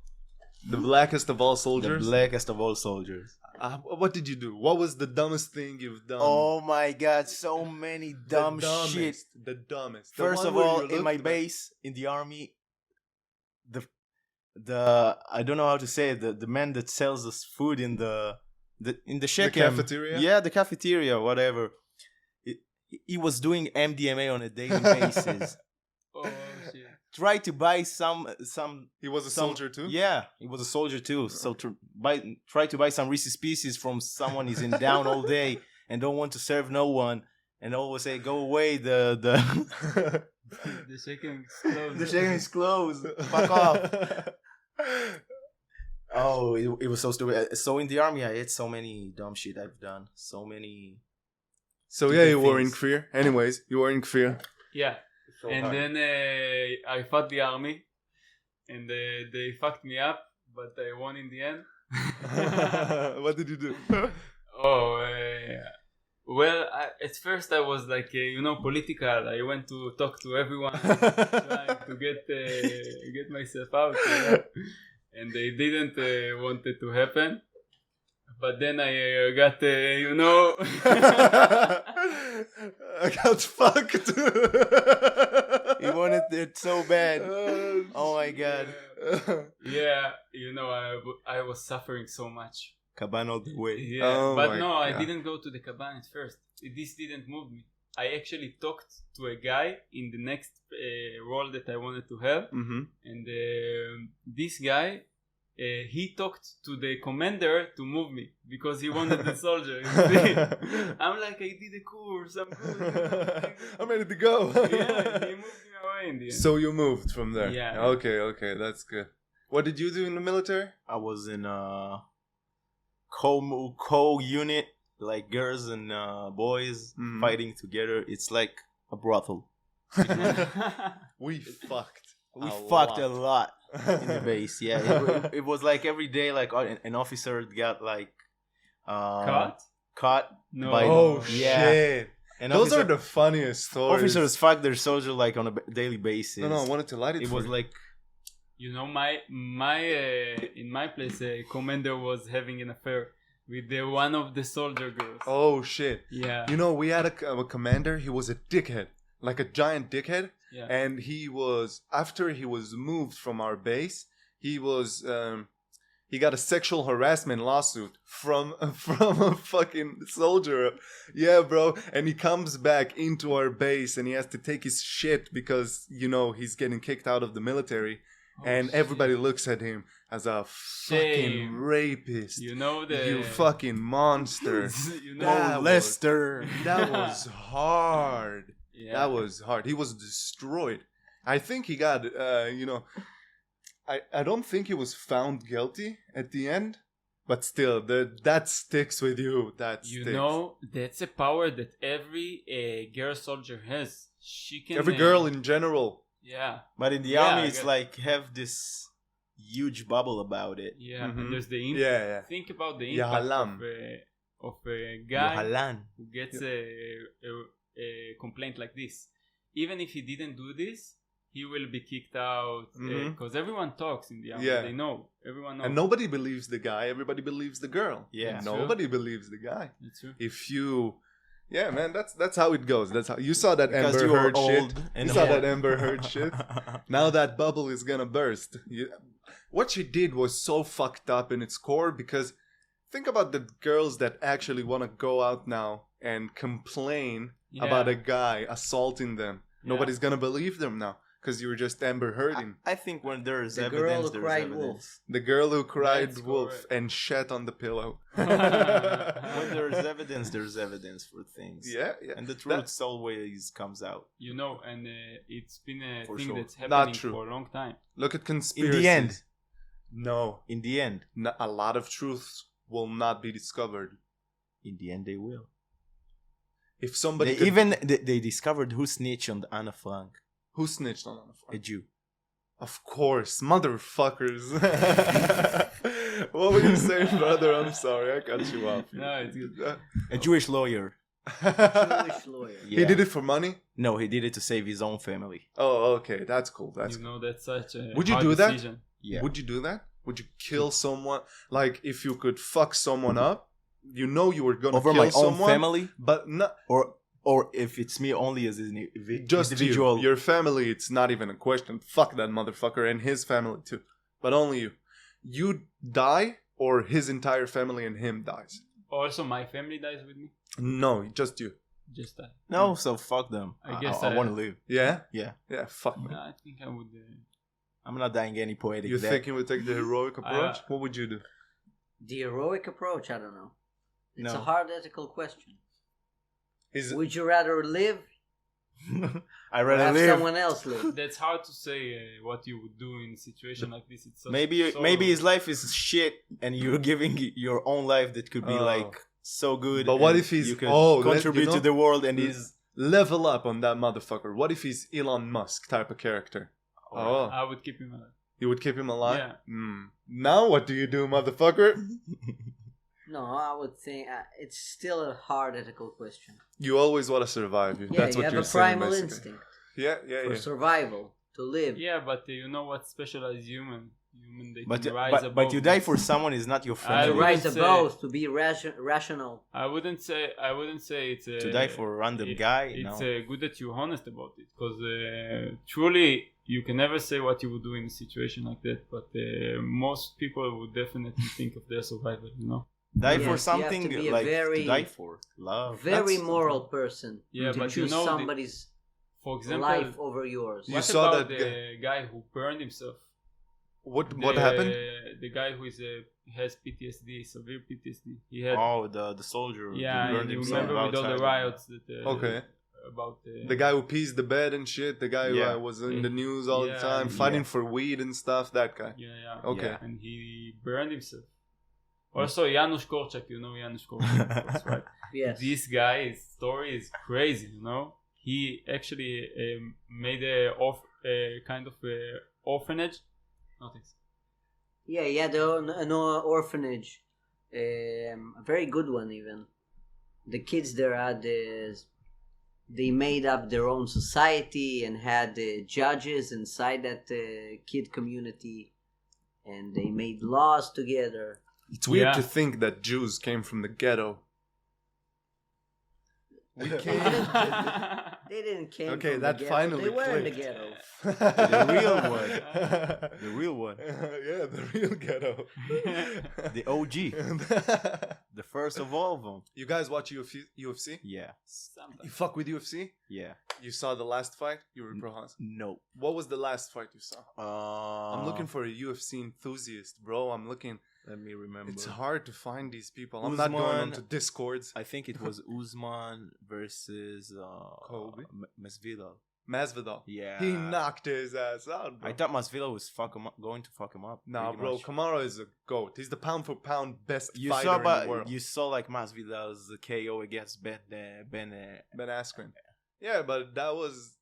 The blackest of all The soldiers. blackest of all soldiers. What did you do? What was the dumbest thing you've done? Oh my god, so many dumb shit. The dumbest. First of all, in my base, in the army, the I don't know how to say it, the man that sells us food in the Shekem. cafeteria? Yeah, the cafeteria, whatever. He was doing MDMA on a daily basis. Oh shit. Try to buy some. He was a soldier too? Yeah, he was a soldier too. So try to buy some Reese's Pieces from someone who's in down all day and don't want to serve no one, and always say, "Go away." The shaking is closed. the shaking is closed. Fuck off. Oh, it was so stupid. So in the army, I had so many dumb shit I've done. So many. So yeah, you were in Kfir. Anyways, you were in Kfir. Yeah. So and hard. then I fought the army, and they fucked me up, but I won in the end. What did you do? Well, at first I was like, political. I went to talk to everyone, trying to get myself out, and they didn't want it to happen. But then I got, I got fucked. He wanted it so bad. Oh my god. Yeah, I was suffering so much. Caban all the way. Yeah, Oh but my no, I God. didn't go to the caban at first. This didn't move me. I actually talked to a guy in the next role that I wanted to have, Mm-hmm. and this guy, he talked to the commander to move me because he wanted the soldier. You see? I'm like, I did a course, I'm good. I'm ready to go. Yeah, he moved me away in the end. So you moved from there. Yeah. Okay, that's good. What did you do in the military? I was in a co-unit, like girls and boys Mhm. fighting together. It's like a brothel. We fucked. We fucked a lot in the base. Yeah, it was like every day, like an officer got like caught. No. By Oh yeah. shit! And Those are the funniest stories. officers fuck their soldier like on a daily basis. No, I wanted to light it. It for was you. like My in my place, a commander was having an affair with one of the soldier girls. Oh shit! Yeah. You know, we had a commander. He was a dickhead, like a giant dickhead. Yeah. And he was, after he was moved from our base, he was he got a sexual harassment lawsuit from a fucking soldier. Yeah, bro. And he comes back into our base and he has to take his shit because he's getting kicked out of the military. And everybody looks at him as a fucking Shame. rapist. You fucking monster. That Lester. That was hard. Yeah. That was hard. He was destroyed. I think he got, I don't think he was found guilty at the end, but still, that sticks with you. That sticks. That's a power that every girl soldier has. She can. Every girl in general. Yeah. But in the Yeah, army, I it's guess. like have this huge bubble about it. Yeah. Mhm. And there's the impact. Yeah. Think about the impact Yahalam. of a guy Yohalan. who gets a complaint like this. Even if he didn't do this, he will be kicked out Mhm. because everyone talks in the army. Yeah. They know. Everyone knows. And nobody believes the guy. Everybody believes the girl. Yeah. Nobody believes the guy. That's true. If you Yeah, man, that's how it goes. That's how you saw that Because Amber you are Heard shit. old and You saw old. that Amber Heard shit. Now that bubble is gonna burst. What she did was so fucked up in its core because think about the girls that actually want to go out now and complain about a guy assaulting them. Yeah. Nobody's gonna believe them now because you were just Amber Hearding. I think when there's The evidence, girl who there's cried evidence. wolf. The girl who cried That's wolf correct. and shat on the pillow. When there's evidence, there's evidence for things. Yeah, yeah. And the truth always comes out. You know, and it's been a For thing sure. that's Not happening true. for a long time. Look at In conspiracies. the end. No. In the end. A lot of truths will not be discovered. In the end, they will. If somebody They discovered who snitched on Anna Frank. who snitched on Anna A Frank? Jew. Of course, motherfuckers. What were you saying, brother? I'm sorry, I cut you off. No, it's good. A Jewish lawyer. Jewish lawyer. He did it for money? No, he did it to save his own family. Oh, okay, that's cool. That's You cool. know, that's such a Would you hard do that? decision. Yeah. Would you do that? Would you kill someone? Like, if you could fuck someone up, you know you were gonna Over kill my own someone, family? but not Or if it's me only as an just individual. you. Your family, it's not even a question. Fuck that motherfucker and his family too. But only you. You die, or his entire family and him dies. Also, my family dies with me. No, just you. Just that. No, so fuck them. I guess I want to live. Yeah? Yeah. Yeah, fuck me. I think I would. I'm not dying any poetic You death. think you would take the heroic approach? What would you do? The heroic approach, I don't know. It's No. a hard ethical question. Is Would you rather live I or rather have live. someone else live? That's hard to say what you would do in a situation like this. It's so, Maybe his life is shit, and you're giving your own life that could be Oh. like so good. But what and if he's- you could oh, contribute you know- to the world and he's level up on that motherfucker? What if he's Elon Musk type of character? Oh, I would keep him alive. you would keep him alive? Yeah. Now what do you do, motherfucker? No, I would think it's still a hard ethical question. You always want to survive. Yeah, That's you what have you're a saying, primal basically. instinct Yeah, yeah, for yeah. survival, to live. Yeah, but you know what? Specialized human, they but can rise above. but you die for someone is not your I To family. wouldn't rise say- above, to be rational. I wouldn't say it's To die for a random guy, It's no. good that you're honest about it, because truly you can never say what you would do in a situation like that. But most people would definitely think of their survival. You know. Die Yes, for you have something to be a like very- to die for love. Very That's- moral person Yeah, to but you choose know somebody's For example, life over yours. You what saw about that the guy who burned himself? What happened? The guy who has PTSD, severe PTSD. He had Oh, the soldier. yeah, who burned and you himself remember with all the outside. riots that Okay. about The guy who pees the bed and shit. The guy who Yeah. was in the news all the Yeah, time, yeah. fighting for weed and stuff. That guy. yeah. Okay. Yeah. And he burned himself. Also, Janusz Korczak, you know Janusz Korczak, of course, right? Yes. This guy's story is crazy, you know. He actually made a kind of orphanage. Nothing. Yeah, he had an orphanage, a very good one even. The kids there had they made up their own society and had judges inside that kid community, and they made laws together. It's weird Yeah. to think that Jews came from the ghetto. We came. They didn't came Okay, from that the ghetto. finally They were in the clicked. ghetto. The real one. The real one. Yeah, the real ghetto. The OG. The first of all of them. You guys watch UFC? Yeah. Sometimes. You fuck with UFC? Yeah. You saw the last fight? You were pro Hans. No. What was the last fight you saw? I'm looking for a UFC enthusiast, bro. I'm looking. Let me remember. It's hard to find these people. I'm not going Usman- onto Discords. I think it was Usman versus Kobe? Masvidal. Masvidal. Yeah. He knocked his ass out, bro. I thought Masvidal was going to fuck him up. Nah, pretty bro. much. Kamara is a goat. He's the pound for pound best You fighter saw, in the world. you saw like Masvidal's KO against Ben. Ben Askren. Yeah, but that was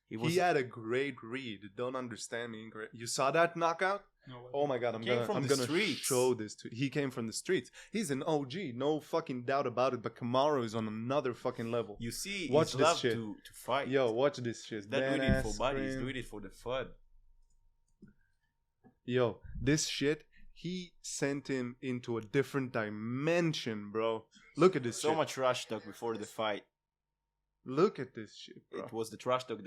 He he had a great read. Don't understand me incorrect. You saw that knockout? No, Oh my god, I'm Came from the gonna streets. show this to he came from the streets. He's an OG, no fucking doubt about it, but Kamaru is on another fucking level. You see, Watch he's this love shit. to fight. Yo, watch this shit. He's not doing it for Ben body. He's Askren. doing it for the fun. Yo, this shit, he sent him into a different dimension, bro. Look at this So shit. much trash talk before the fight. Look at this shit, bro. It was the trash talk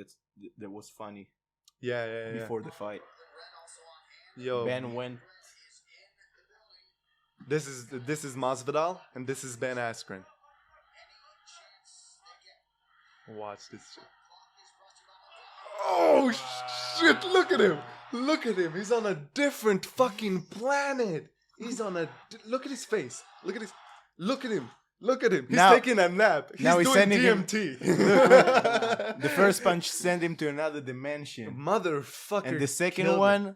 that was funny Yeah. before the fight. Yo, Ben went. this is Masvidal and this is Ben Askren. Watch this shit. Oh shit! Look at him! Look at him! He's on a different fucking planet. He's on a. Look at his face. Look at him! Look at him! He's Now- taking a nap. He's now he's doing sending him- DMT. The first punch sent him to another dimension. Motherfucker. And the second killed him. one,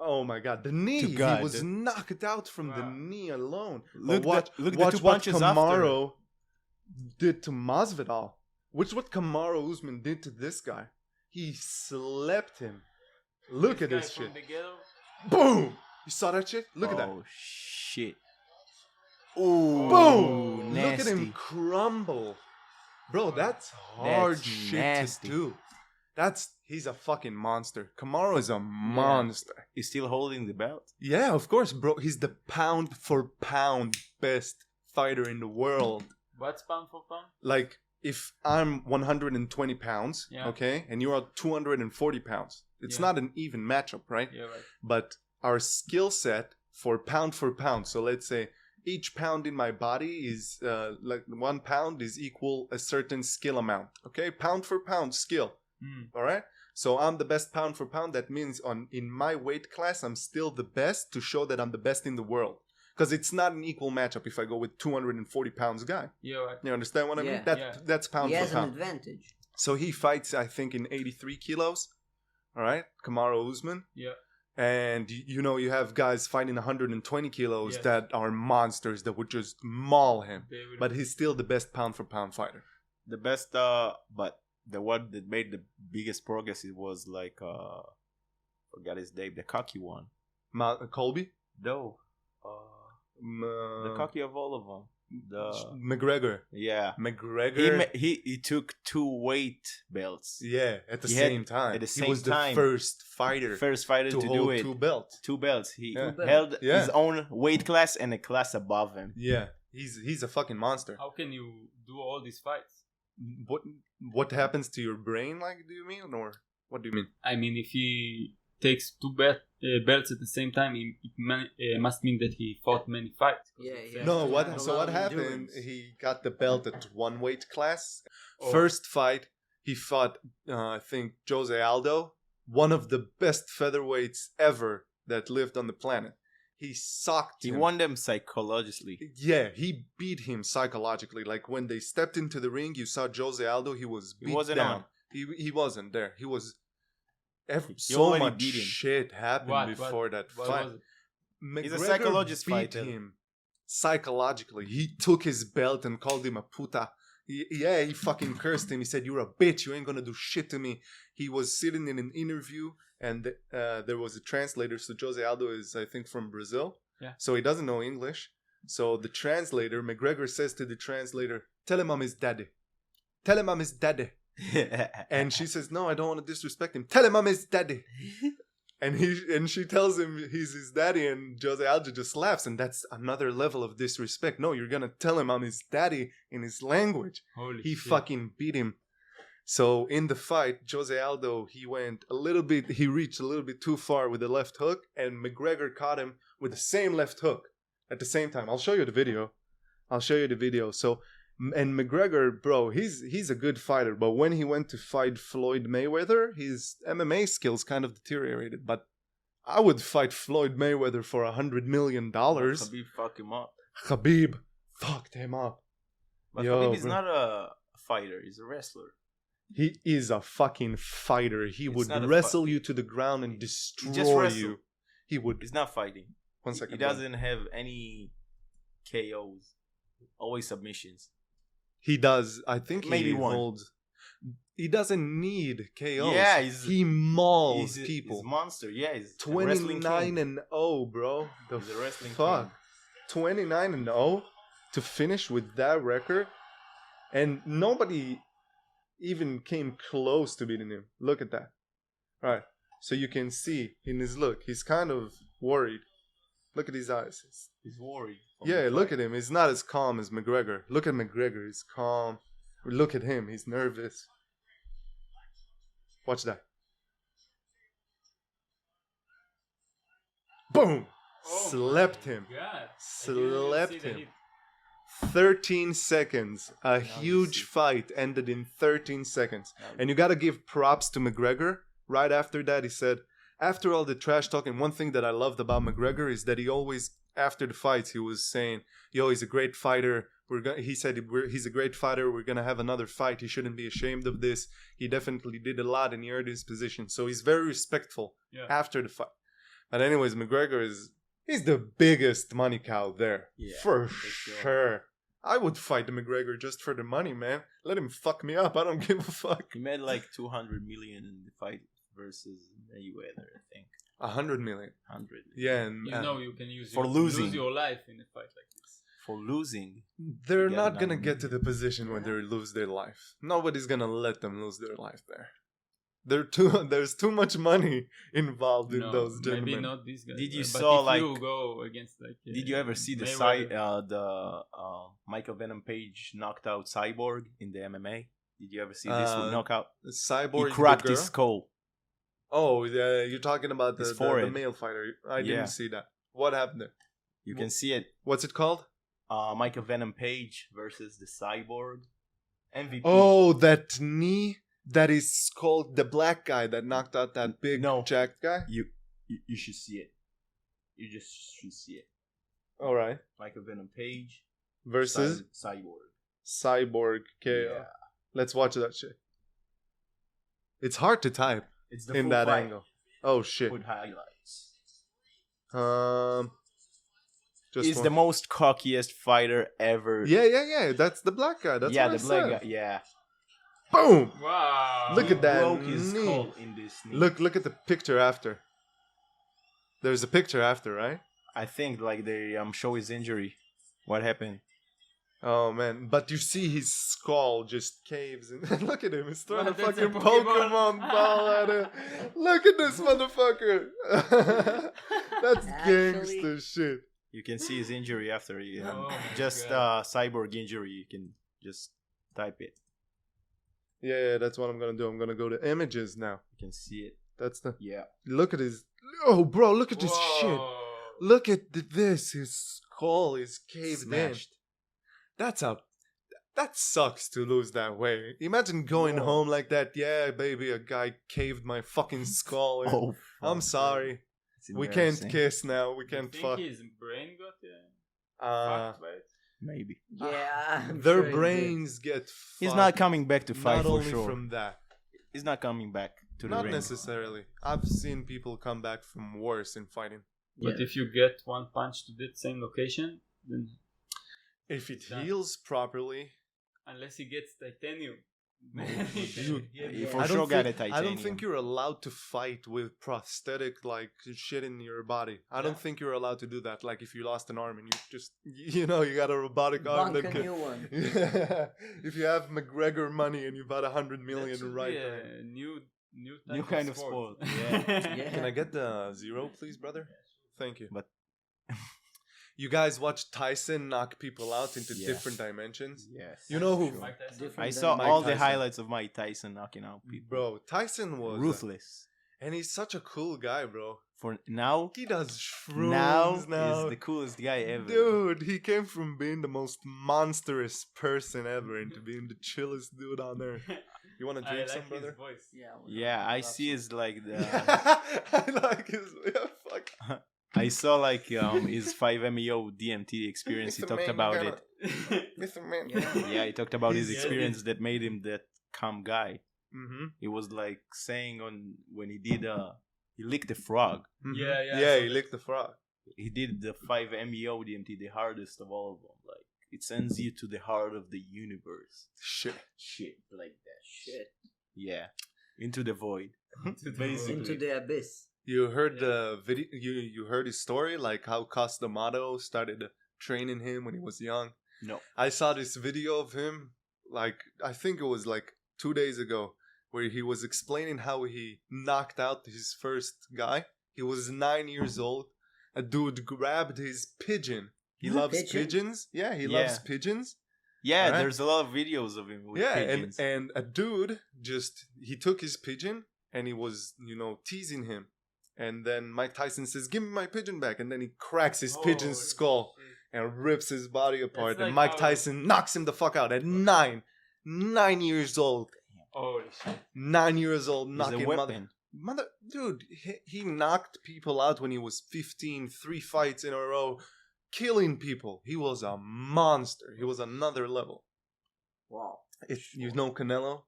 Oh my god, the knee. To God. He was knocked out from the Wow. knee alone. Look But look watch the two what punches Kamaru did to Masvidal. Which what Kamaru Usman did to this guy. He slept him. Look at this shit. Boom! You saw that shit? Look after. at that. Oh shit. Ooh, Boom! nasty. Look at him crumble. Bro, that's hard That's shit nasty. to do. He's a fucking monster. Kamaru is a monster. He's still holding the belt. Yeah, of course, bro. He's the pound for pound best fighter in the world. What's pound for pound? Like, if I'm 120 pounds, Yeah. okay, and you are 240 pounds, it's Yeah. not an even matchup, right? Yeah, right. But our skill set for pound, so let's say each pound in my body is like 1 pound is equal a certain skill amount, okay? Pound for pound skill, all right? So I'm the best pound for pound. That means in my weight class, I'm still the best to show that I'm the best in the world. Because it's not an equal matchup if I go with 240 pounds guy. Yeah, right. You understand what I Yeah. mean? That's pound He for has an pound. advantage. So he fights, I think, in 83 kilos. All right, Kamaru Usman. Yeah. And you know, you have guys fighting 120 kilos Yes. that are monsters that would just maul him. They will- But he's still the best pound for pound fighter. The best, but the one that made the biggest progress, it was like, forgot his name, the cocky one. Colby? No. The cocky of all of them. McGregor. Yeah. McGregor. He took 2 weight belts. Yeah, at the He had- same time. at the he same was the time. first fighter First fighter to to hold do it. 2 belts. 2 belts. He Yeah. held Yeah. his own weight class and a class above him. Yeah, he's a fucking monster. How can you do all these fights? What happens to your brain? Like, do you mean, or what do you mean? I mean, if he takes 2 belts at the same time, it must mean that he fought many fights. Yeah. No, Yeah. what? A So lot what of happened? endurance. He got the belt at 1 weight class. Oh. First fight, he fought, I think, Jose Aldo, one of the best featherweights ever that lived on the planet. He socked He him. won them psychologically. Yeah, he beat him psychologically. Like when they stepped into the ring, you saw Jose Aldo. He was beat wasn't down. on. He wasn't there. He was. He So already much beat him. shit happened What? before that What fight. was it? He's a McGregor psychologist beat fighter. him psychologically. He took his belt and called him a puta. He fucking cursed him. He said, "You're a bitch. You ain't gonna do shit to me." He was sitting in an interview, and there was a translator. So Jose Aldo is, I think, from Brazil. Yeah. So he doesn't know English. So the translator, McGregor, says to the translator, "Tell him I'm his daddy. Tell him I'm his daddy." And she says, "No, I don't want to disrespect him. Tell him I'm his daddy." And she tells him he's his daddy, and Jose Aldo just laughs, and that's another level of disrespect. No, you're gonna tell him I'm his daddy in his language. Holy He shit. fucking beat him. So in the fight, Jose Aldo, he reached a little bit too far with the left hook, and McGregor caught him with the same left hook at the same time. I'll show you the video. So, and McGregor, bro, he's a good fighter, but when he went to fight Floyd Mayweather, his MMA skills kind of deteriorated. But I would fight Floyd Mayweather for $100 million. Khabib fucked him up. Khabib fucked him up. But Yo, Khabib is bro. not a fighter. He's a wrestler. He is a fucking fighter. He It's would not a wrestle you to the ground and just destroy wrestle. you. He would. He's not fighting. 1 second. He bro. doesn't have any KOs. Always submissions. He does. I think Maybe he one. holds. He doesn't need KOs. Yeah, he mauls He's people. a monster. Yeah, he's a wrestling 29 king. and 0, bro. The He's a wrestling fuck. king. 29 and 0 to finish with that record, and nobody even came close to beating him. Look at that. All right. So you can see in his look, he's kind of worried. Look at his eyes. He's worried. Yeah, look at him. He's not as calm as McGregor. Look at McGregor. He's calm. Look at him. He's nervous. Watch that. Boom! Oh Slept my him. God. I didn't Slept see the him. hit. 13 seconds. A you huge see. fight ended in 13 seconds. And you gotta give props to McGregor. Right after that, he said, after all the trash talking, one thing that I loved about McGregor is that he always, after the fights, he was saying, yo, he's a great fighter. He said he's a great fighter. We're gonna have another fight. He shouldn't be ashamed of this. He definitely did a lot and he earned his position. So he's very respectful Yeah. after the fight. But anyways, McGregor he's the biggest money cow there. Yeah, for for sure. I would fight the McGregor just for the money, man. Let him fuck me up. I don't give a fuck. He made like 200 million in the fight versus Mayweather, I think. 100 million. 100 Yeah, and You know you can use For lose losing. your life in a fight like this. for losing. they're You get not gonna 100 get to the position where they lose their life. Nobody's gonna let them lose their life there. There's too much money involved in No, those gentlemen. maybe not these guys. Did you but saw, if like- you go against like? Did you ever see the Mayweather? Michael Venom Page knocked out Cyborg in the MMA? Did you ever see this knockout? Cyborg, He cracked the his girl? skull. Oh, yeah, you're talking about His the forehead. male fighter. I Yeah. didn't see that. What happened there? You can see it. What's it called? Michael Venom Page versus the Cyborg. MVP. Oh, that knee that is called the black guy that knocked out that big No. jacked guy. You should see it. You just should see it. All right. Michael Venom Page Versus Cyborg. Cyborg KO. Yeah. Let's watch that shit. It's hard to type It's the in full that fight angle. Oh shit. with highlights. Just He's one- the most cockiest fighter ever. Yeah. That's the black guy. That's yeah, what the I black said. guy. Yeah. Boom. Wow. Look at that Broke his knee. skull in this knee. Look at the picture after. There's a picture after, right? I think like they show his injury. What happened? Oh man, but you see his skull just caves and look at him, he's throwing a What, that's a fucking Pokemon? Pokemon ball at him. Look at this motherfucker. That's Actually- gangster shit. You can see his injury after he Oh my just God. cyborg injury. You can just type it. Yeah, that's what I'm gonna do. I'm gonna go to images now. You can see it. That's the Yeah. look at his. Oh, bro, look at this shit. Whoa. Look at this. His skull is caved Smashed. in. That sucks to lose that way. Imagine going Bro. home like that. Yeah, baby, a guy caved my fucking skull in. Oh, I'm sorry. It's We can't embarrassing. kiss now. We You can't think fuck. his brain got fucked by it? Maybe Yeah, I'm Their sure it did. brains get fucked. he's not coming back to fight not for only sure. from that. He's not coming back to the Not ring. necessarily. I've seen people come back from worse in fighting. But Yeah. if you get one punch to that same location, then If it Done. heals properly, unless he gets titanium, Dude, He Yeah. for I sure don't got a think, titanium. I don't think you're allowed to fight with prosthetic like shit in your body. I don't Yeah. think you're allowed to do that. Like if you lost an arm and you just you got a robotic arm Bunk that a can. new one. Yeah. If you have McGregor money and you bought 100 That million should right be there. a new type New kind of sport. Yeah. Yeah. Can I get the zero, please, brother? Thank you. But- You guys watch Tyson knock people out into Yeah. different dimensions? Yes. You know who- Sure. Mike Tyson? Different I saw Mike all the Tyson. highlights of Mike Tyson knocking out people. Bro, Tyson was Ruthless. and he's such a cool guy, bro. For now, He does shrooms now now. is the coolest guy ever. Dude, he came from being the most monstrous person ever into being the chillest dude on earth. You want to I drink like some, his brother? voice. Yeah, Yeah, I see his like the. I like his. Yeah, fuck. I saw like his 5-MeO DMT experience. He Mr. talked Man, about you it. Mr. Man. Yeah, he talked about his He's- experience that made him that calm guy. Mm-hmm. He was like saying on when he did he licked a frog. Yeah, yeah, I Yeah, saw he that. licked the frog. He did the 5-MeO DMT, the hardest of all of them. Like it sends you to the heart of the universe. Shit. Shit like that. Shit. Yeah, into the void. Into the Basically. Into the abyss. You heard the video. You heard his story, like how Costamato started training him when he was young. No. I saw this video of him, like I think it was like 2 days ago, where he was explaining how he knocked out his first guy. He was 9 years old, a dude grabbed his pigeon. He loves Pigeon? pigeons. Yeah, he Yeah. loves pigeons. Yeah, Alright. there's a lot of videos of him with Yeah, pigeons. and a dude he took his pigeon and he was, teasing him. And then Mike Tyson says, "Give me my pigeon back." And then he cracks his pigeon's Holy skull shit. and rips his body apart. like And Mike how- Tyson knocks him the fuck out at 9 years old. Holy shit. 9 years old, He's a knocking weapon. dude, he knocked people out when he was 15, 3 fights in a row, killing people. He was a monster. He was another level. Wow. You know Canelo?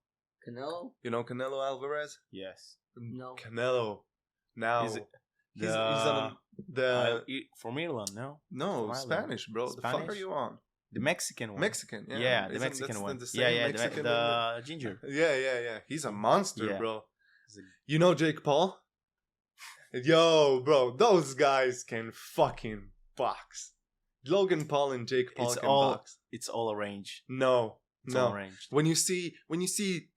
Canelo? You know Canelo Alvarez? Yes. No. Canelo. Now Is it he's on the from Ireland, no? no from Ireland. Spanish, bro. The fuck are Spanish? you on? The Mexican one. Mexican, yeah. Yeah, the Isn't Mexican that's one. the same Yeah, Mexican the ginger. Yeah. He's a monster, Yeah. bro. He's a- You know Jake Paul? Yo, bro, those guys can fucking box. Logan Paul and Jake Paul It's can all- box. It's all arranged. No, It's all no. arranged. When you see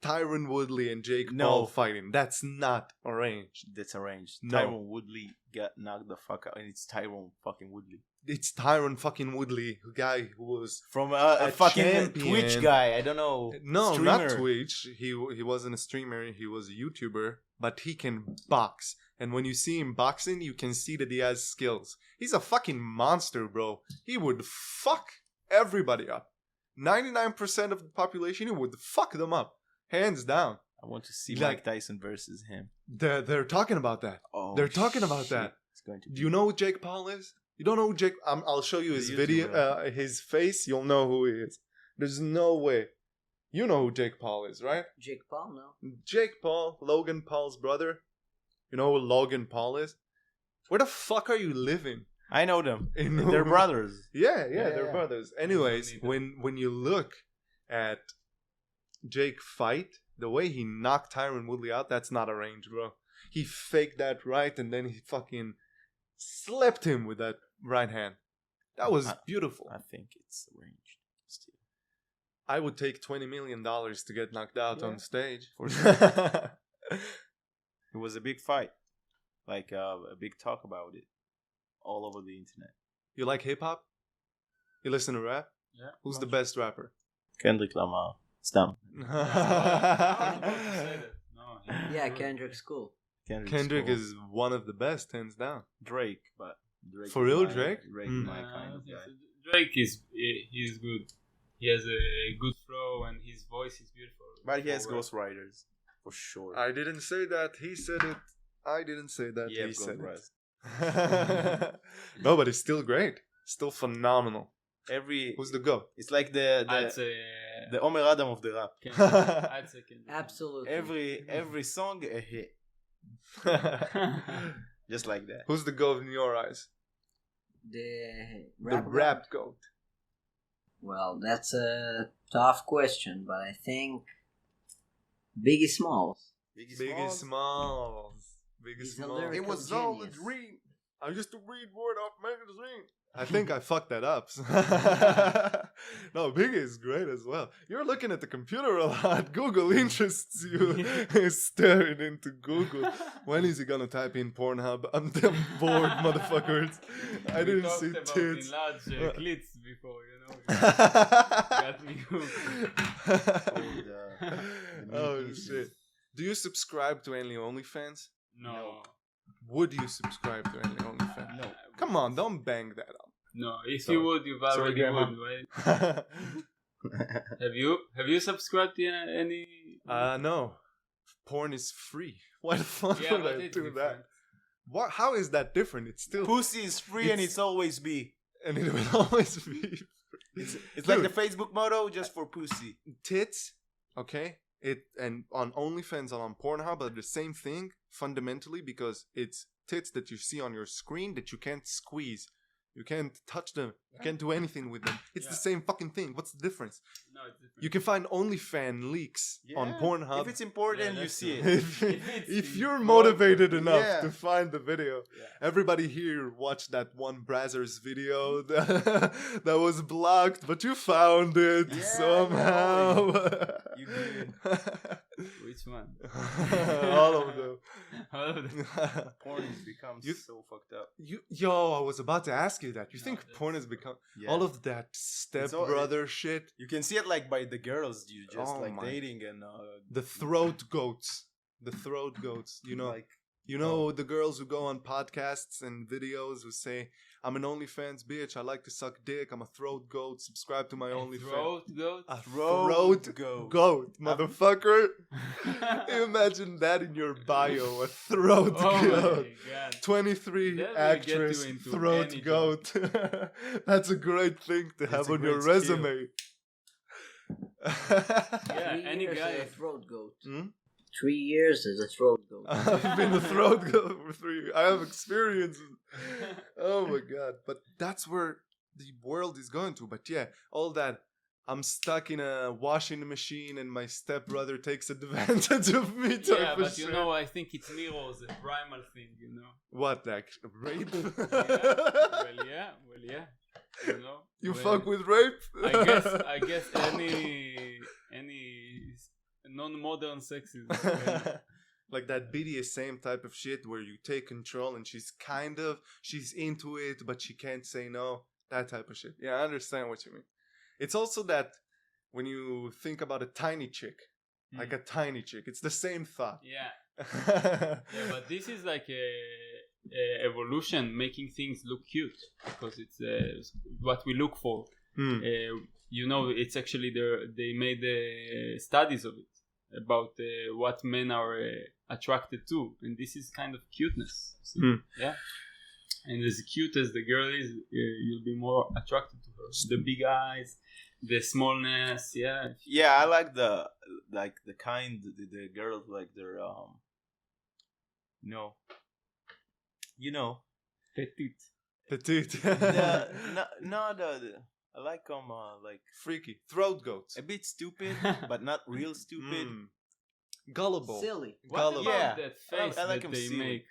Tyron Woodley and Jake No. Paul fighting, that's not arranged. That's arranged. No. Tyron Woodley got knocked the fuck out, and it's Tyron fucking Woodley It's Tyron fucking Woodley, a guy who was from A a fucking champion. Twitch guy. I don't know. no, Streamer. not Twitch. He wasn't a streamer. He was a YouTuber, but he can box. And when you see him boxing, you can see that he has skills. He's a fucking monster, bro. He would fuck everybody up. 99% of the population, he would fuck them up, hands down. I want to see Like- Mike Tyson versus him. They're talking about that. Oh, They're talking about shit. that. It's going to. Do you know who Jake Paul is? You don't know who Jake? I'll show you The his video, YouTuber. his face. You'll know who he is. There's no way. You know who Jake Paul is, right? Jake Paul, no. Jake Paul, Logan Paul's brother. You know who Logan Paul is? Where the fuck are you living? I know them. In They're brothers. Yeah, Yeah, they're yeah. brothers. Anyways, need that. when you look at Jake fight, the way he knocked Tyron Woodley out, that's not arranged, bro. He faked that right, and then he fucking slapped him with that right hand. That was beautiful. I think it's arranged. Still. I would take $20 million to get knocked out Yeah. on stage. For sure. It was a big fight, like a big talk about it, all over the internet. You like hip hop? You listen to rap? Yeah. Who's the best rapper? Kendrick Lamar. Stam. No, Yeah, Kendrick's cool. Kendrick is one of the best, hands down. Drake, but Drake For is real, my- Drake? Drake Mm. is my kind of guy. Drake he's good. He has a good flow and his voice is beautiful. But he has For rap. ghostwriters, for sure. I didn't say that. He said it. I didn't say that. Yeah, he said ghostwriters. it. No, but it's still great. Still phenomenal. Every Who's the GOAT? it's like I'd the say the Omer Adam of the rap. I'd say Kendrick. Absolutely. Every song a hit, just like that. Who's the GOAT in your eyes? The The rap. rap GOAT. Well, that's a tough question, but I think Biggie Smalls. Biggie Smalls. Biggie He's a Smalls. lyrical It was all a genius. dream. I used to read Word off magazine. I think I fucked that up. No, Biggie is great as well. You're looking at the computer a lot. Google interests you. Staring into Google. When is he gonna type in Pornhub? I'm damn bored, motherfuckers. I We didn't talked see about tits. enlarged clits before, you know. Got me hooked. Oh shit. Do you subscribe to any OnlyFans? No, Would you subscribe to any OnlyFans? No. Come on, don't bang that no. If Sorry. you would, you've Sorry, already Grandma. would, right? up. Have you subscribed to any? No. Porn is free. Why the fuck Yeah, would but I it's do different. that? What? How is that different? It's still Pussy is free and It's- it's always be. and it will always be It's like the Dude. Facebook motto, just for pussy. tits. Okay, it and on OnlyFans and on Pornhub are the same thing fundamentally because it's tits that you see on your screen that you can't squeeze. You can't touch them. You can't do anything with them. It's the same fucking thing. What's the difference? No, it's different. You can find OnlyFans leaks on Yeah. Pornhub. If it's important, Yeah, you that's see true. it. if you're motivated enough Yeah. to find the video, Yeah. everybody here watched that one Brazzers video that was blocked, but you found it Yeah, somehow. You did. Which one? All of them. All of them. Porn has become You- so fucked up. Yo, I was about to ask you that. You No, think that's- porn has become Yeah. all of that stepbrother shit? You can see it like by the girls you just Oh like my- dating and The throat goats. The throat goats. You know, like the girls who go on podcasts and videos who say, "I'm an OnlyFans bitch. I like to suck dick. I'm a throat goat. Subscribe to my OnlyFans." Throat goat. A Throat throat goat. goat, motherfucker. Imagine that in your bio, a throat Oh goat. my god. 23 That will actress, get you into throat any goat. That's a great thing to have a on your great skill. resume. Yeah, 3 any years guy. as a throat goat. Hmm? 3 years as a throat goat. I've been a throat goat for 3 years. I have experience. Oh my god. But that's where the world is going to. But yeah, all that. I'm stuck in a washing machine and my stepbrother takes advantage of me type Yeah, of but shit. you know, I think it mirrors a primal thing, you know. What, like rape? Well, yeah. You know. You when- fuck with rape? I guess any non-modern sex is. Like that BDSM type of shit where you take control and she's into it, but she can't say no. That type of shit. Yeah, I understand what you mean. It's also that when you think about a tiny chick, like a tiny chick, it's the same thought. Yeah. Yeah, but this is like a evolution, making things look cute, because it's what we look for. Hmm. You know, it's actually they made studies of it about what men are attracted to, and this is kind of cuteness. See? Hmm. Yeah, and as cute as the girl is, you'll be more attracted to her. The big eyes, the smallness, yeah. yeah, I like the kind the girls like their you know Petite. Petite. the I like them like Freaky. Throat goats. a bit stupid but not real stupid. Mm. Gullible. Silly. What Gullible. about Yeah, that face I like that him they silly. make?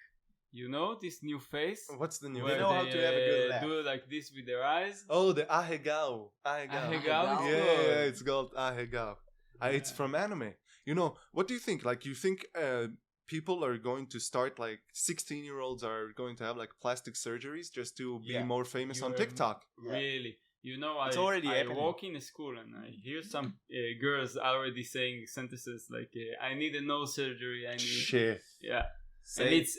You know this new face What's the new where They know how they to have a good laugh. do like this with their eyes. Oh, the ahegao. Ahegao. Ahegao Yeah, is yeah, good. yeah, it's called ahegao. It's from anime. You know, what do you think? Like, you think people are going to start, like, 16-year-olds are going to have, like, plastic surgeries just to be Yeah. more famous on You're TikTok? Really, you know, It's I already I happening. walk in a school and I hear some girls already saying sentences like "I need a nose surgery." I need Shit. yeah, and Say, it's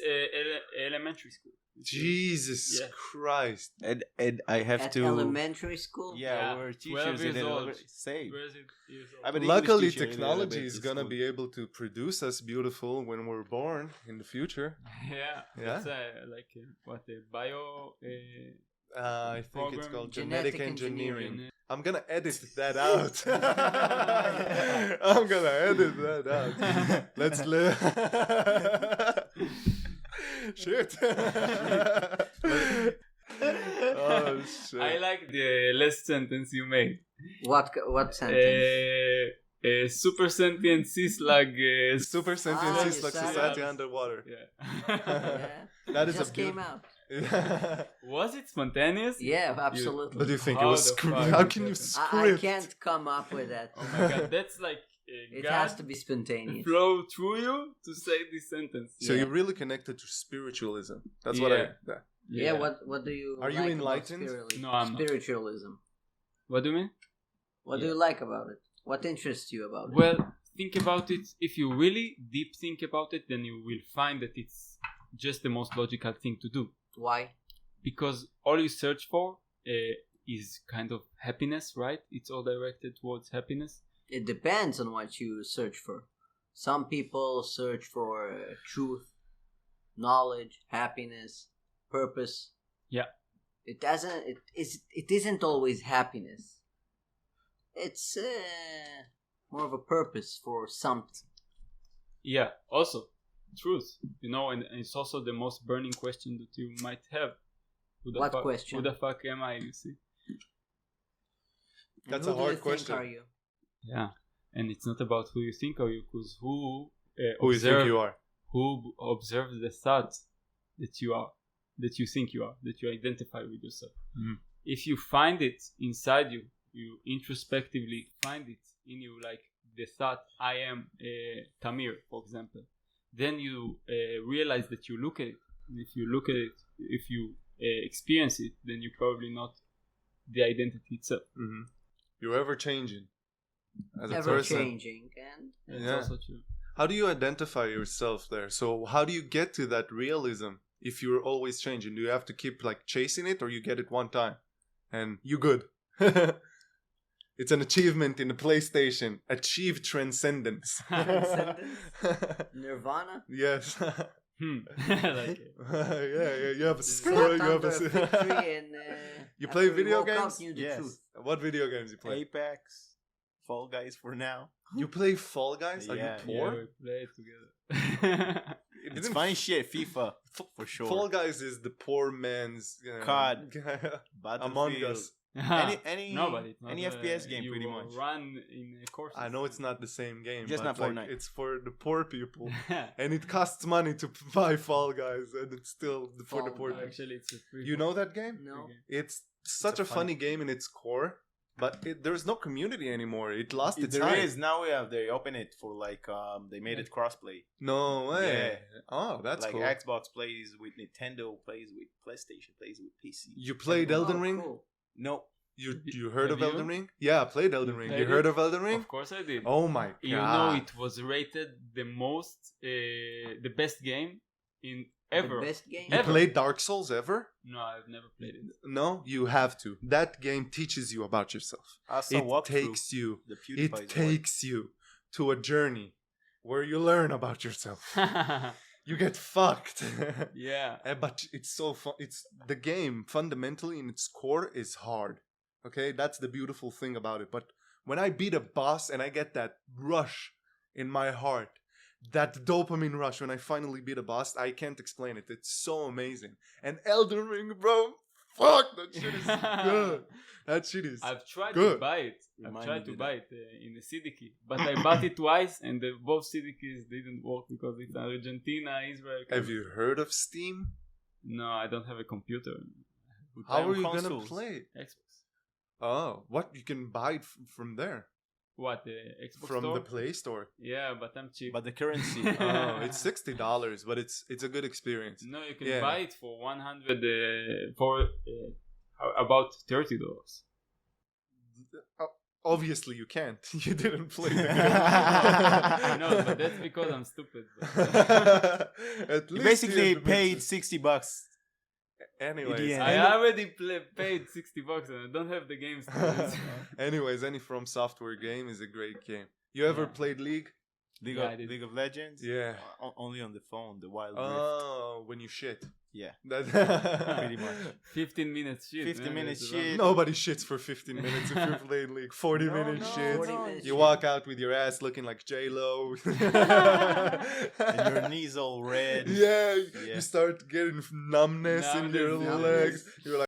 elementary school. Jesus Yeah. Christ. and I have At to elementary school? yeah, we're 12 teachers in years old. elementary. Say, 12 years old. I'm an English Luckily, teacher in technology is elementary going to school. be able to produce us beautiful when we're born in the future. Yeah, Yeah. it's like what the bio. I think it's Program- called Genetic genetic engineering. engineering. I'm gonna edit that out. I'm gonna edit that out. Let's live. Shit. Oh shit. I like the last sentence you made. What sentence? Super sentient cis-lag. Super sentient Ah, cis you like said society it. underwater. Yeah. Yeah. That It is just a came beautiful. out. Was it spontaneous? Yeah, absolutely. But do you think it How was the scripted? fuck How did can you that I script? can't come up with that. Oh my god, that's like It God has to be spontaneous. flow through you to say this sentence. So Yeah. you're really connected to spiritualism. That's what Yeah. I. Yeah, what do you Are you like about enlightened? No, I'm not. spiritualism? What do you mean? What do you like about it? What interests you about it? Well, think about it. If you really deep think about it, then you will find that it's just the most logical thing to do. Why? Because all you search for is kind of happiness, right? It's all directed towards happiness. It depends on what you search for. Some people search for truth, knowledge, happiness, purpose. Yeah. It doesn't. It isn't always happiness. It's more of a purpose for something. Yeah, also truth, you know, and it's also the most burning question that you might have. What question? Who the fuck am I? You see? That's Who a do you hard think question. Are you? Yeah, and it's not about who you think are you, because Who you think you are? who observes the thought that you are, that you think you are, that you identify with yourself. Mhm. If you find it inside you, you introspectively find it in you, like the thought, I am Tamir, for example, then you realize that you look at it. And if you look at it, if you experience it, then you're probably not the identity itself. Mm-hmm. You're ever changing as a Ever person. changing, and It's Yeah. also true. How do you identify yourself there? So how do you get to that realism if you're always changing? Do you have to keep like chasing it, or you get it one time and you good? It's an achievement in the PlayStation. Achieve transcendence. Transcendence? Nirvana. Yes. Like it. Yeah. You have a Sat score. You have under a fig a. tree and, You play after he video woke up, games? knew the Yes. truth. What video games you play? Apex, Fall Guys for now. You play Fall Guys? Are Yeah, you poor? Yeah, we play it together. It It's didn't fun shit. FIFA for sure. Fall Guys is the poor man's COD. Among Battlefield. Us. Any No, but it's not, any FPS game you pretty will much. run in a course. I know it's not the same game, Just but not like, Fortnite. it's for the poor people, and it costs money to buy Fall Guys, and it's still for the Fall poor Guys. people. Actually, it's a free. You know that game? No. It's such a a funny game in its core, but there's no community anymore. It lost its There hype. is now. They open it for like they made it crossplay. No way. Yeah. Oh, that's like cool. Xbox plays with Nintendo, plays with PlayStation, plays with PC. You played Oh, Elden Ring? Cool. No, You heard Have of you? Elden Ring? Yeah, I played Elden Ring. played You heard it? of Elden Ring? Of course, I did. Oh my god. You know, it was rated the most, the best game in ever. The best game. You Ever. played Dark Souls ever? No, I've never played it. No, you have to. That game teaches you about yourself. I saw It walkthrough. takes you. The It PewDiePie's takes you to a journey where you learn about yourself. You get fucked. Yeah. But it's so fun. It's the game fundamentally in its core is hard. Okay, that's the beautiful thing about it. But when I beat a boss and I get that rush in my heart, that dopamine rush when I finally beat a boss, I can't explain it. It's so amazing. And Elden Ring, bro, fuck, that shit is good. That shit is. I've tried Good. to buy it. I've Remind tried me to to buy it in the CD key, but I bought it twice, and both CD keys didn't work because it's Argentina, Israel. Have you heard of Steam? No, I don't have a computer. How on are you consoles. gonna play it? Xbox. Oh, what? You can buy it from there, What, the Xbox from store? the Play Store. Yeah, but I'm cheap. But the currency. Oh, it's $60, but it's a good experience. No, you can Yeah. buy it for 100 for about $30. Obviously, you can't. You didn't play the I know, but that's because I'm stupid. At You least basically you paid $60. Anyways, in the end. I already paid $60 and I don't have the games. anyways, any From Software game is a great game. You ever Yeah. played League? Yeah, I did. League of Legends. Yeah. Only on the phone. The Wild Rift. Oh, when you shit. Yeah. That Pretty much. 15 minutes shit. 15 man, minutes that's shit. Nobody shits for 15 minutes if you're playing League. 40 minutes shit. 40 minutes You shit. walk out with your ass looking like J-Lo. And your knees all red. Yeah, Yeah. you start getting numbness in your Numbness, legs. You're like,